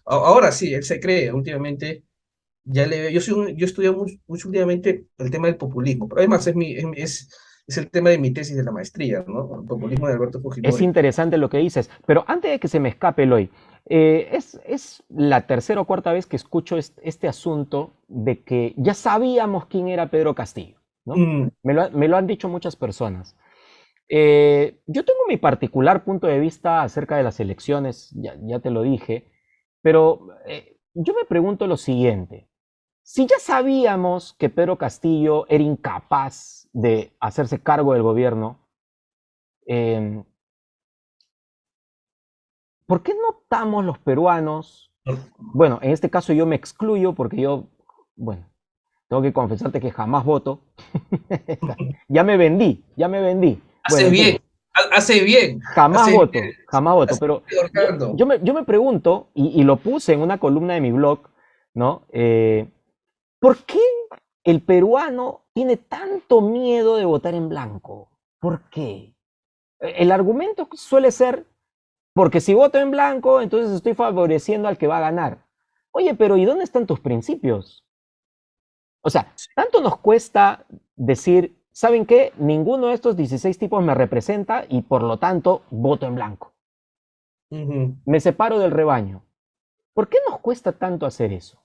ahora sí, él se cree, últimamente, yo estudio mucho últimamente el tema del populismo, pero además es el tema de mi tesis de la maestría, ¿no? El populismo de Alberto Fujimori. Es interesante lo que dices, pero antes de que se me escape, Eloy, es la tercera o cuarta vez que escucho este asunto de que ya sabíamos quién era Pedro Castillo. ¿no? Me lo han dicho muchas personas. Yo tengo mi particular punto de vista acerca de las elecciones, ya te lo dije, pero yo me pregunto lo siguiente. Si ya sabíamos que Pedro Castillo era incapaz de hacerse cargo del gobierno, ¿por qué no optamos los peruanos? Bueno, en este caso yo me excluyo porque yo, bueno, tengo que confesarte que jamás voto. Ya me vendí. Hace Bueno, bien, hace bien. jamás hace voto, bien, jamás voto, hace pero bien, Orlando. yo me pregunto, y lo puse en una columna de mi blog, ¿no? ¿Por qué el peruano tiene tanto miedo de votar en blanco? ¿Por qué? El argumento suele ser, porque si voto en blanco, entonces estoy favoreciendo al que va a ganar. Oye, pero ¿y dónde están tus principios? O sea, tanto nos cuesta decir, ¿saben qué? Ninguno de estos 16 tipos me representa y por lo tanto voto en blanco. Me separo del rebaño. ¿Por qué nos cuesta tanto hacer eso?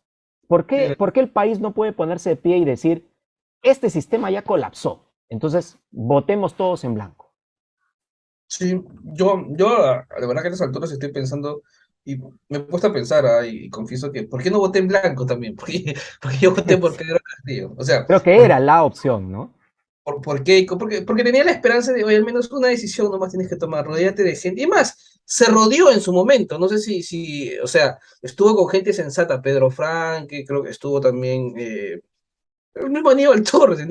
¿Por qué el país no puede ponerse de pie y decir, este sistema ya colapsó, entonces votemos todos en blanco? Sí, yo la verdad que a estas alturas estoy pensando, y me he puesto a pensar, y confieso que, ¿por qué no voté en blanco también? Porque yo voté por Pedro Castillo. O sea, Creo que era la opción, ¿no? ¿por qué? Porque tenía la esperanza de, oye, al menos una decisión nomás tienes que tomar, rodeate de gente. Y más, se rodeó en su momento, no sé o sea, estuvo con gente sensata, Pedro Franque, creo que estuvo también, el mismo Aníbal Torres,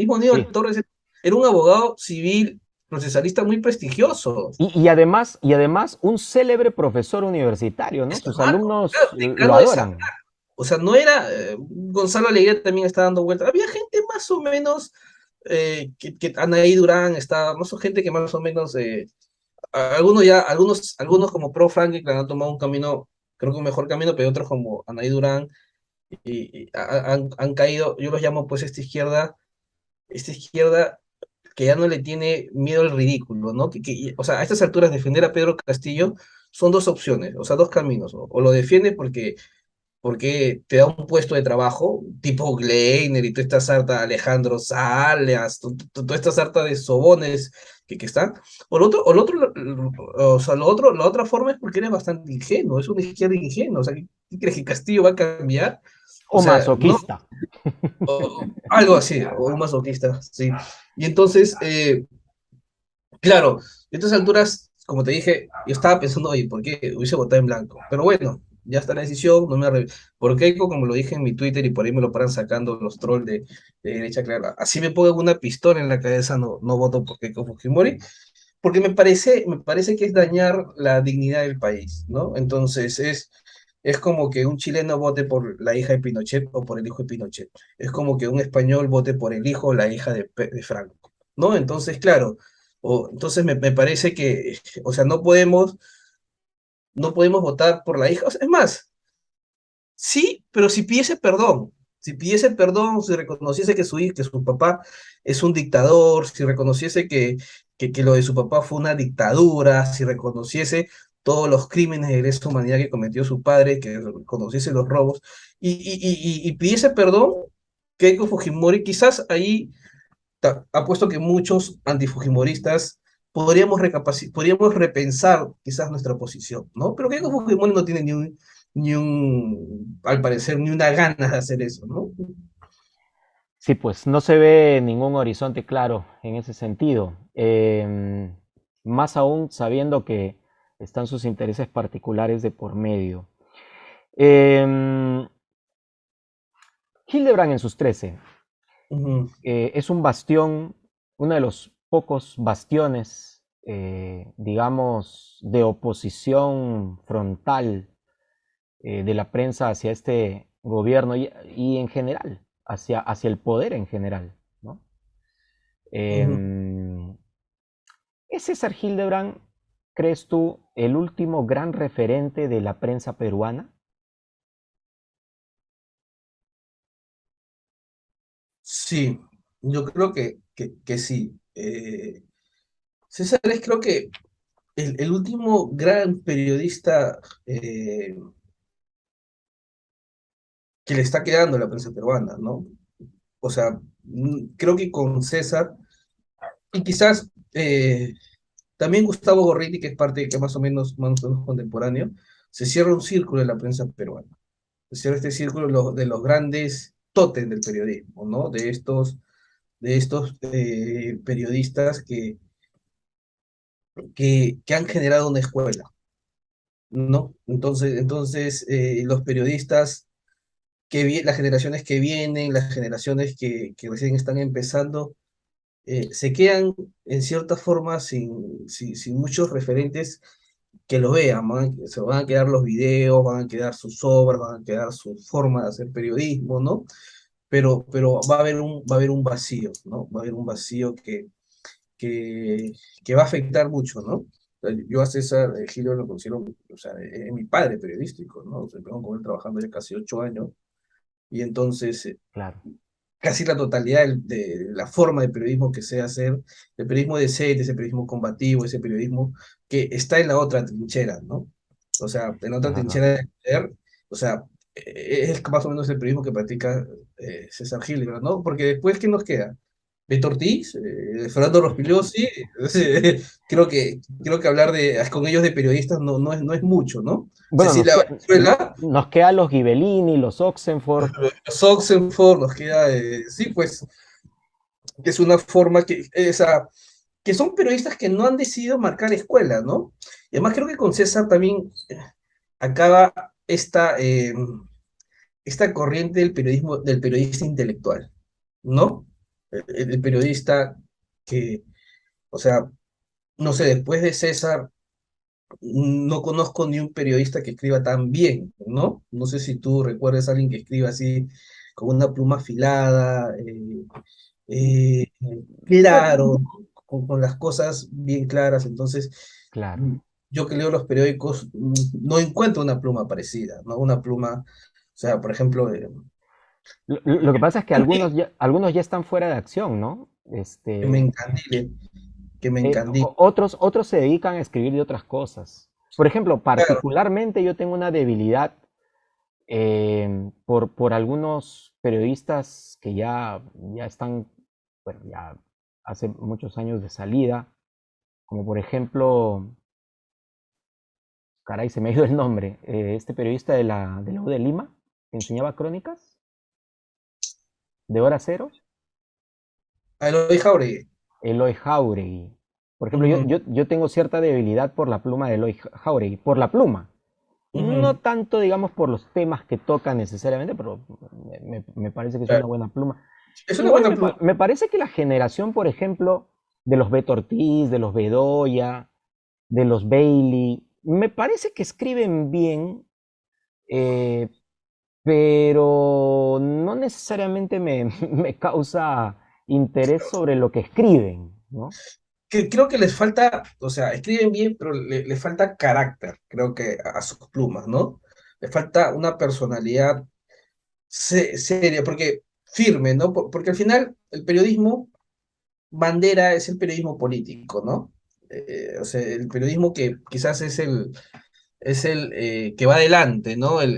Torres era un abogado civil procesalista muy prestigioso. Y además un célebre profesor universitario, ¿no? Sus alumnos lo Decano de adoran. O sea, no era, Gonzalo Alegría también está dando vueltas. Había gente más o menos, que Anaí Durán estaba, más o gente que más o menos, algunos como Pro Franklin que han tomado un camino, creo que un mejor camino, pero otros como Anaí Durán han caído, yo los llamo pues esta izquierda que ya no le tiene miedo al ridículo, ¿no? O sea, a estas alturas defender a Pedro Castillo son dos opciones, o sea, dos caminos. O lo defiendes porque te da un puesto de trabajo, tipo Gleiner y toda esta sarta, Alejandro Salas, toda esta sarta de sobones que están. O sea, la otra forma es porque eres bastante ingenuo, es una izquierda ingenua. O sea, ¿qué crees que Castillo va a cambiar? O O sea, no, masoquista. algo así, o un masoquista, sí. Y entonces, claro, a estas alturas, como te dije, yo estaba pensando, oye, ¿por qué hubiese votado en blanco? Pero bueno, ya está la decisión, no me por Keiko, como lo dije en mi Twitter y por ahí me lo paran sacando los trolls de derecha clara. Así me pongo una pistola en la cabeza, no voto por Keiko Fujimori, porque me parece que es dañar la dignidad del país, ¿no? Entonces es como que un chileno vote por la hija de Pinochet o por el hijo de Pinochet. Es como que un español vote por el hijo o la hija de Franco, ¿no? Entonces, claro, entonces me parece que, o sea, no podemos votar por la hija. O sea, es más, sí, pero si pidiese perdón, si reconociese que su papá es un dictador, si reconociese que lo de su papá fue una dictadura, si reconociese todos los crímenes de lesa humanidad que cometió su padre, que reconociese los robos, y pidiese perdón, Keiko Fujimori, quizás ahí apuesto que muchos antifujimoristas podríamos repensar quizás nuestra posición, ¿no? Pero Keiko Fujimori no tiene al parecer, ni una gana de hacer eso, ¿no? Sí, pues no se ve ningún horizonte claro en ese sentido. Más aún sabiendo que están sus intereses particulares de por medio. Hildebrand en sus 13 es un bastión, uno de los pocos bastiones, digamos, de oposición frontal de la prensa hacia este gobierno y en general, hacia el poder en general, ¿no? ¿Es César Hildebrand, crees tú, el último gran referente de la prensa peruana? Sí, yo creo que sí. César es creo que el último gran periodista que le está quedando a la prensa peruana, ¿no? o sea, creo que con César, y quizás también Gustavo Gorriti, que es parte, que más o menos contemporáneo, se cierra un círculo en la prensa peruana. Se cierra este círculo de los grandes tótems del periodismo, ¿no? De estos periodistas que han generado una escuela, ¿no? Entonces los periodistas las generaciones que vienen, las generaciones que recién están empezando, se quedan en cierta forma sin muchos referentes que lo vean, se van a quedar los videos, van a quedar sus obras, van a quedar su forma de hacer periodismo, ¿no? Pero va a haber un vacío, ¿no? Va a haber un vacío que, que va a afectar mucho, ¿no? O sea, yo a César Gilio lo considero, o sea, es mi padre periodístico, ¿no? O sea, tengo con él trabajando ya casi 8 años, y entonces Claro. casi la totalidad de la forma de periodismo que sé hacer, el periodismo de set, ese periodismo combativo, ese periodismo que está en la otra trinchera, ¿no? O sea, en la otra Es verdad. trinchera de poder, o sea, es más o menos el periodismo que practica César Gil, ¿no? Porque después, ¿qué nos queda? Beto Ortiz, Fernando Rospigliosi, creo que hablar con ellos de periodistas no es mucho, ¿no? Bueno, Cecilia Valenzuela, nos queda los Ghibellini, los Oxenford. los Oxenford, nos queda, sí, pues, es una forma que son periodistas que no han decidido marcar escuela, ¿no? Y además creo que con César también acaba esta corriente del periodismo, del periodista intelectual, ¿no? El periodista que, o sea, no sé, después de César, no conozco ni un periodista que escriba tan bien, ¿no? No sé si tú recuerdas a alguien que escriba así, con una pluma afilada, eh, Bueno, claro, con las cosas bien claras. Entonces, claro. mm, yo que leo los periódicos, no encuentro una pluma parecida, ¿no? Una pluma, o sea, por ejemplo, Lo que pasa es que que algunos ya están fuera de acción, ¿no? me encandile, que me encandile. Otros se dedican a escribir de otras cosas. Por ejemplo, Claro, particularmente yo tengo una debilidad por algunos periodistas que ya están, bueno, ya hace muchos años de salida, como por ejemplo, caray, se me ha ido el nombre, este periodista de la U de Lima, que enseñaba crónicas, de Hora Cero, a Eloy Jauregui. Eloy Jauregui. Por ejemplo, Ujú, yo tengo cierta debilidad por la pluma de Eloy Jauregui, por la pluma. No ujú. tanto, digamos, por los temas que toca necesariamente, pero me parece que es una Claro, buena pluma. es una Igual buena pluma. me parece que la generación, por ejemplo, de los Beto Ortiz, de los Bedoya, de los Bailey, me parece que escriben bien, eh, pero no necesariamente me causa interés sobre lo que escriben, ¿no? Que creo que les falta, o sea, escriben bien, pero les falta carácter, creo que a sus plumas, ¿no? Le falta una personalidad seria, porque firme, ¿no? Porque al final el periodismo bandera es el periodismo político, ¿no? O sea, el periodismo que quizás es el que va adelante, ¿no? Es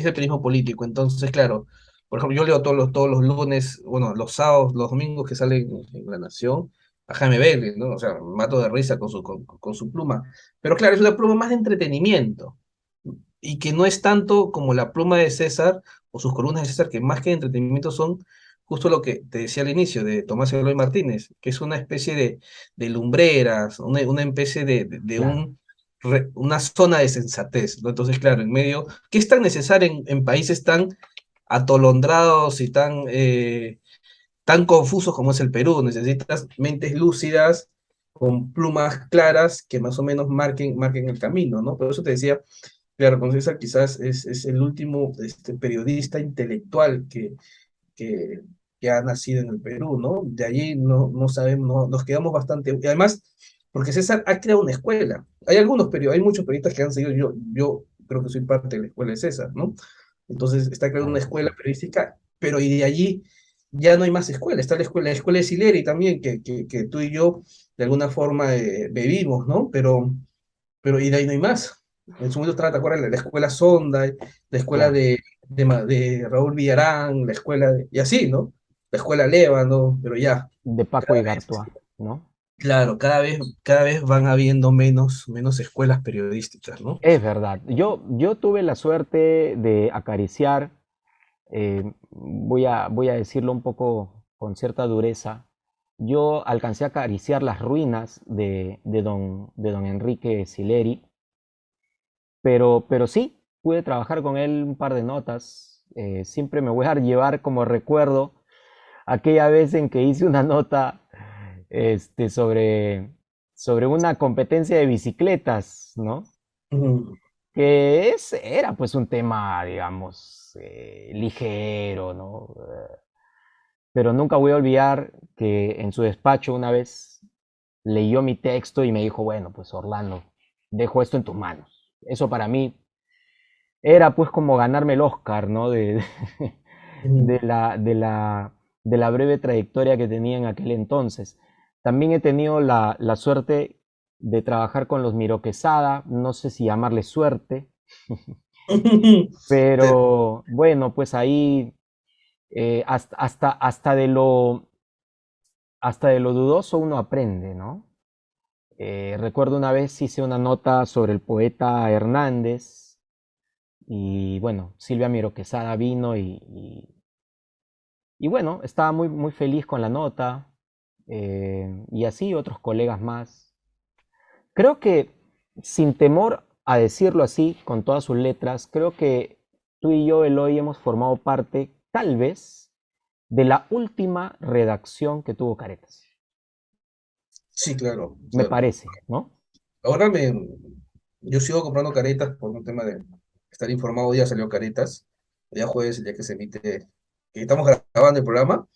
el periodismo político. Entonces, claro, por ejemplo, yo leo todos los lunes, bueno, los sábados, los domingos que salen en La Nación, a Jaime Bailey, ¿no? O sea, me mato de risa con su pluma. Pero claro, es una pluma más de entretenimiento y que no es tanto como la pluma de César o sus columnas de César, que más que de entretenimiento son justo lo que te decía al inicio de Tomás Eloy Martínez, que es una especie de lumbreras, una especie de Claro. una zona de sensatez, ¿no? Entonces, claro, en medio, ¿qué es tan necesario en países tan atolondrados y tan confusos como es el Perú? Necesitas mentes lúcidas, con plumas claras que más o menos marquen el camino, ¿no? Por eso te decía, claro, con César quizás es el último periodista intelectual que, que ha nacido en el Perú, ¿no? De allí no sabemos, nos quedamos bastante. Y además, porque César ha creado una escuela. Hay muchos periodistas que han seguido, yo creo que soy parte de la escuela de César, ¿no? Entonces está creando una Claro que escuela sí. periodística, pero y de allí ya no hay más escuela. Está la escuela de Sileri también, que tú y yo de alguna forma bebimos, ¿no? Pero y de ahí no hay más. En su momento estaba, ¿te acuerdas? La escuela Sonda, la escuela Claro. de Raúl Villarán, la escuela y así, ¿no? la escuela Leva, ¿no? Pero ya, De Paco y Gartua, ¿no? claro, cada vez van habiendo menos escuelas periodísticas, ¿no? Es verdad. Yo tuve la suerte de acariciar, voy a decirlo un poco con cierta dureza, yo alcancé a acariciar las ruinas de don Enrique Sileri, pero sí, pude trabajar con él un par de notas. Siempre me voy a llevar como recuerdo aquella vez en que hice una nota sobre una competencia de bicicletas, ¿no? Ujú. Era pues un tema, digamos, ligero, ¿no? Pero nunca voy a olvidar que en su despacho una vez leyó mi texto y me dijo, bueno, pues Orlando, dejo esto en tus manos. Eso para mí era pues como ganarme el Oscar, ¿no? Ujú. De de la breve trayectoria que tenía en aquel entonces. También he tenido la suerte de trabajar con los Miro Quesada, no sé si llamarle suerte, pero bueno, pues ahí hasta hasta de lo dudoso uno aprende, ¿no? Recuerdo una vez hice una nota sobre el poeta Hernández y bueno, Silvia Miro Quesada vino y bueno, estaba muy feliz con la nota y así otros colegas más. Creo que, sin temor a decirlo así, con todas sus letras, creo que tú y yo, Eloy, hemos formado parte, tal vez, de la última redacción que tuvo Caretas. Sí, claro, Me claro. parece, ¿no? Ahora yo sigo comprando caretas por un tema de estar informado. Ya salió caretas, ya jueves, el día que se emite, que estamos grabando el programa,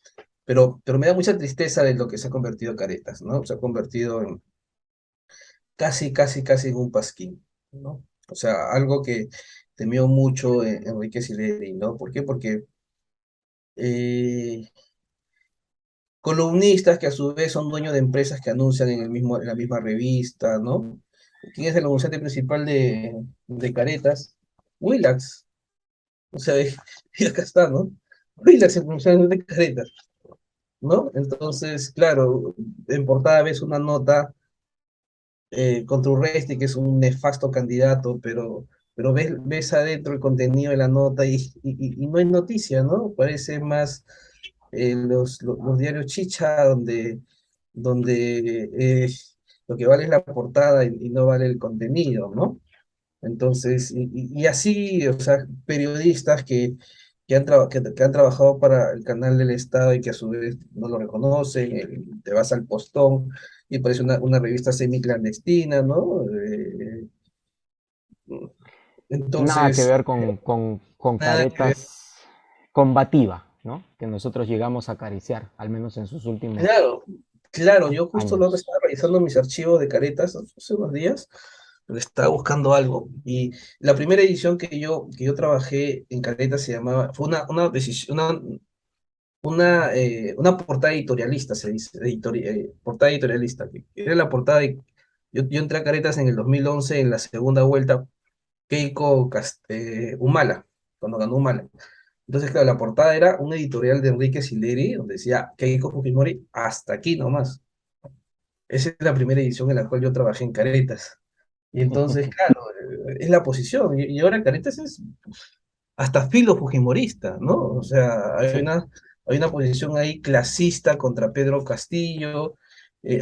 pero me da mucha tristeza de lo que se ha convertido caretas, ¿no? Se ha convertido en casi en un pasquín, ¿no? O sea, algo que temió mucho Enrique Sileri, ¿no? ¿Por qué? Porque eh, columnistas que a su vez son dueños de empresas que anuncian en la misma revista, ¿no? ¿Quién es el anunciante principal de Caretas? Willax. O sea, y acá está, ¿no? Willax, el anunciante de Caretas, ¿no? Entonces, claro, en portada ves una nota contra Urresti, que es un nefasto candidato, pero ves adentro el contenido de la nota y no hay noticia, ¿no? Parece más los diarios chicha, donde lo que vale es la portada y no vale el contenido, ¿no? Entonces, y así, o sea, periodistas que han trabajado para el canal del Estado y que a su vez no lo reconocen, te vas al Postón y parece una revista semi-clandestina, ¿no? Nada que Entonces, ver con nada que ver. Caretas combativa, ¿no? Que nosotros llegamos a acariciar, al menos en sus últimos Claro, claro, yo justo lo que años. estaba revisando mis archivos de Caretas hace unos días, le estaba buscando algo. Y la primera edición que yo trabajé en Caretas se llamaba, fue una decisión, una portada editorialista, se dice, portada editorialista, que era la portada yo entré a Caretas en el 2011 en la segunda vuelta, Keiko Humala, cuando ganó Humala. Entonces, claro, la portada era un editorial de Enrique Sileri, donde decía Keiko Fujimori, hasta aquí nomás. Esa es la primera edición en la cual yo trabajé en Caretas. Y entonces, claro, es la posición. Y ahora Caretas es hasta filo fujimorista, ¿no? O sea, Sí. hay una posición ahí clasista contra Pedro Castillo,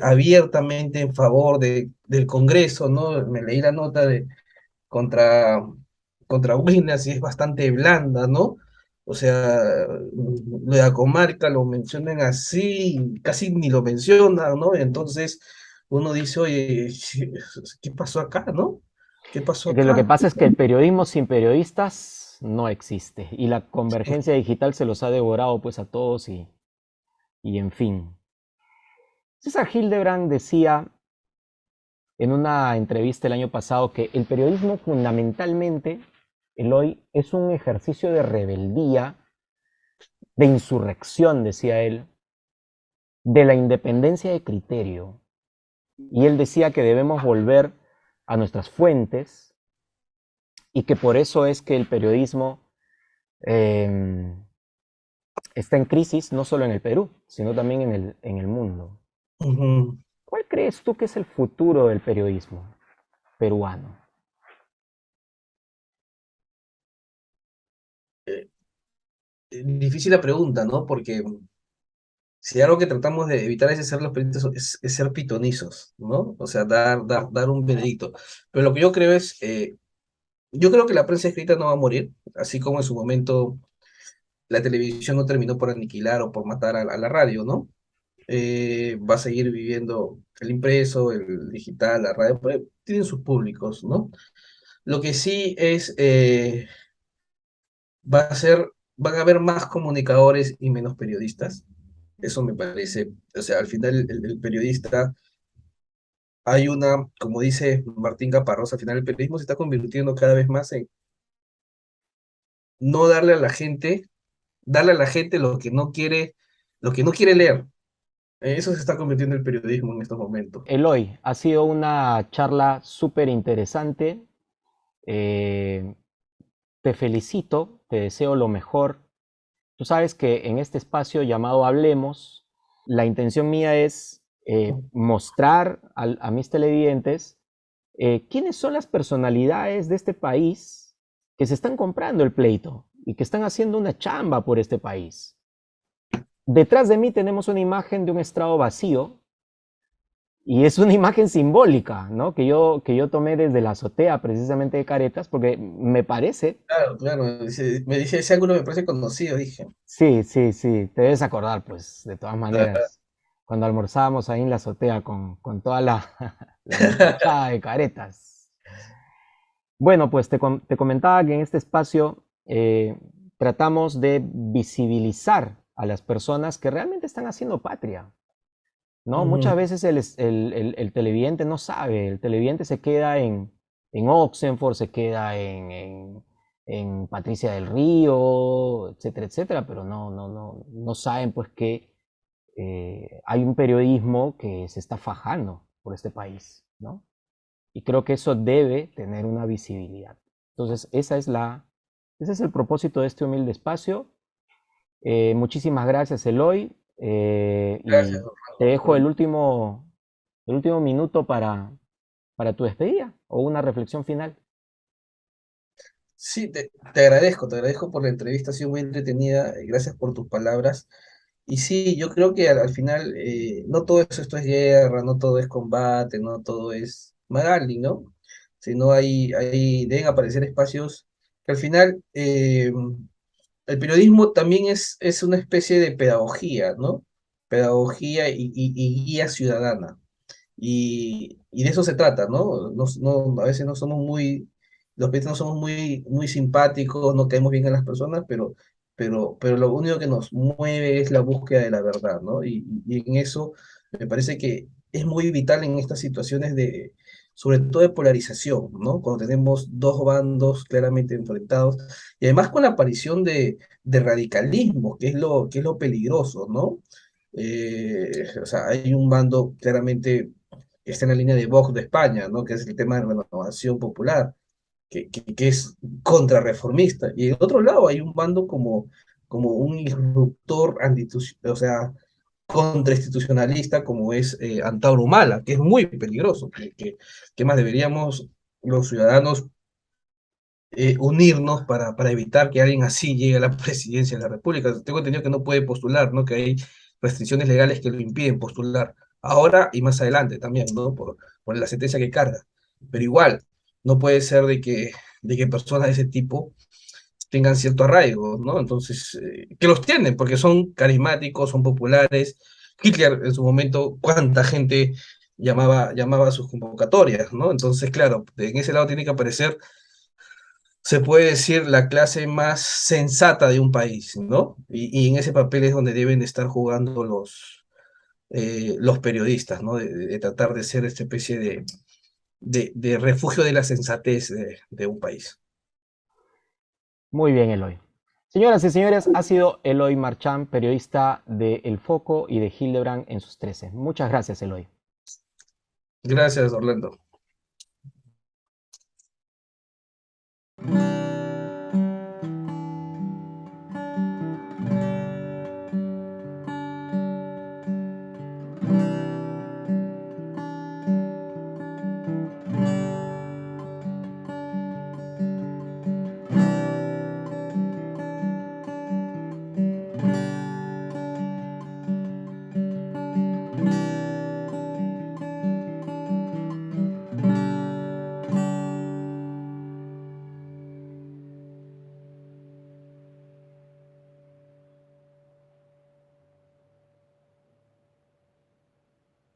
abiertamente en favor del Congreso, ¿no? Me leí la nota contra, contra Winas y es bastante blanda, ¿no? O sea, lo de la comarca lo mencionan así, casi ni lo mencionan, ¿no? Entonces uno dice, oye, ¿qué pasó acá, no? ¿Qué pasó Que lo que acá? pasa es que el periodismo sin periodistas no existe y la convergencia digital se los ha devorado pues a todos y en fin. César Hildebrand decía en una entrevista el año pasado que el periodismo fundamentalmente, Eloy, es un ejercicio de rebeldía, de insurrección, decía él, de la independencia de criterio. Y él decía que debemos volver a nuestras fuentes y que por eso es que el periodismo eh, está en crisis no solo en el Perú, sino también en el mundo. Ujú. ¿Cuál crees tú que es el futuro del periodismo peruano? Difícil la pregunta, ¿no? Porque si algo que tratamos de evitar es ser los periodistas, es ser pitonizos, ¿no? O sea, dar un veredicto. Pero lo que yo creo es, yo creo que la prensa escrita no va a morir, así como en su momento la televisión no terminó por aniquilar o por matar a la radio, ¿no? Va a seguir viviendo el impreso, el digital, la radio, pues, tienen sus públicos, ¿no? Lo que sí es, va a ser, van a haber más comunicadores y menos periodistas. Eso me parece, o sea, al final el periodista, hay una, como dice Martín Caparrós, al final el periodismo se está convirtiendo cada vez más en no darle a la gente lo que no quiere leer. Eso se está convirtiendo en el periodismo en estos momentos. Eloy, ha sido una charla súper interesante. Eh, Te felicito, te deseo lo mejor. Tú sabes que en este espacio llamado Hablemos, la intención mía es mostrar a mis televidentes quiénes son las personalidades de este país que se están comprando el pleito y que están haciendo una chamba por este país. Detrás de mí tenemos una imagen de un estrado vacío y es una imagen simbólica, ¿no? Que yo tomé desde la azotea precisamente de Caretas porque me parece... Claro, claro, me dice, ese ángulo me parece conocido, dije. Sí, sí, sí, te debes acordar, pues, de todas Claro. maneras, cuando almorzábamos ahí en la azotea con toda la muchachada de Caretas. Bueno, pues te comentaba que en este espacio tratamos de visibilizar a las personas que realmente están haciendo patria, ¿no? Muchas veces el televidente no sabe, el televidente se queda en Oxenford, se queda en Patricia del Río, etcétera, etcétera, pero no saben pues que hay un periodismo que se está fajando por este país, ¿no? Y creo que eso debe tener una visibilidad. Entonces, ese es el propósito de este humilde espacio. Muchísimas gracias, Eloy. Gracias, Y te dejo Orlando. el último minuto para tu despedida o una reflexión final. Sí, te agradezco por la entrevista, ha sido muy entretenida, gracias por tus palabras. Y sí, yo creo que al final no todo esto es guerra, no todo es combate, no todo es Magali, ¿no? Sino deben aparecer espacios que al final el periodismo también es una especie de pedagogía, ¿no? Pedagogía y guía ciudadana. Y de eso se trata, ¿no? A veces no somos los periodistas no somos muy simpáticos, no caemos bien a las personas, pero lo único que nos mueve es la búsqueda de la verdad, ¿no? Y en eso me parece que es muy vital en estas situaciones sobre todo de polarización, ¿no? Cuando tenemos dos bandos claramente enfrentados, y además con la aparición de radicalismo, que es lo peligroso, ¿no? O sea, hay un bando claramente que está en la línea de Vox de España, ¿no? Que es el tema de renovación popular, que es contrarreformista. Y en otro lado hay un bando como un disruptor o sea, contrainstitucionalista como es Antauro Humala, que es muy peligroso, que más deberíamos los ciudadanos unirnos para evitar que alguien así llegue a la presidencia de la República. Tengo entendido que no puede postular, ¿no? Que hay restricciones legales que lo impiden postular ahora y más adelante también, ¿no? Por la sentencia que carga. Pero igual, no puede ser de que personas de ese tipo tengan cierto arraigo, ¿no? Entonces, que los tienen, porque son carismáticos, son populares. Hitler en su momento, cuánta gente llamaba a sus convocatorias, ¿no? Entonces, claro, en ese lado tiene que aparecer, se puede decir, la clase más sensata de un país, ¿no? Y en ese papel es donde deben estar jugando los periodistas, ¿no? De tratar de ser esta especie de refugio de la sensatez de un país. Muy bien, Eloy. Señoras y señores, ha sido Eloy Marchán, periodista de El Foco y de Hildebrand en sus 13. Muchas gracias, Eloy. Gracias, Orlando. Chao.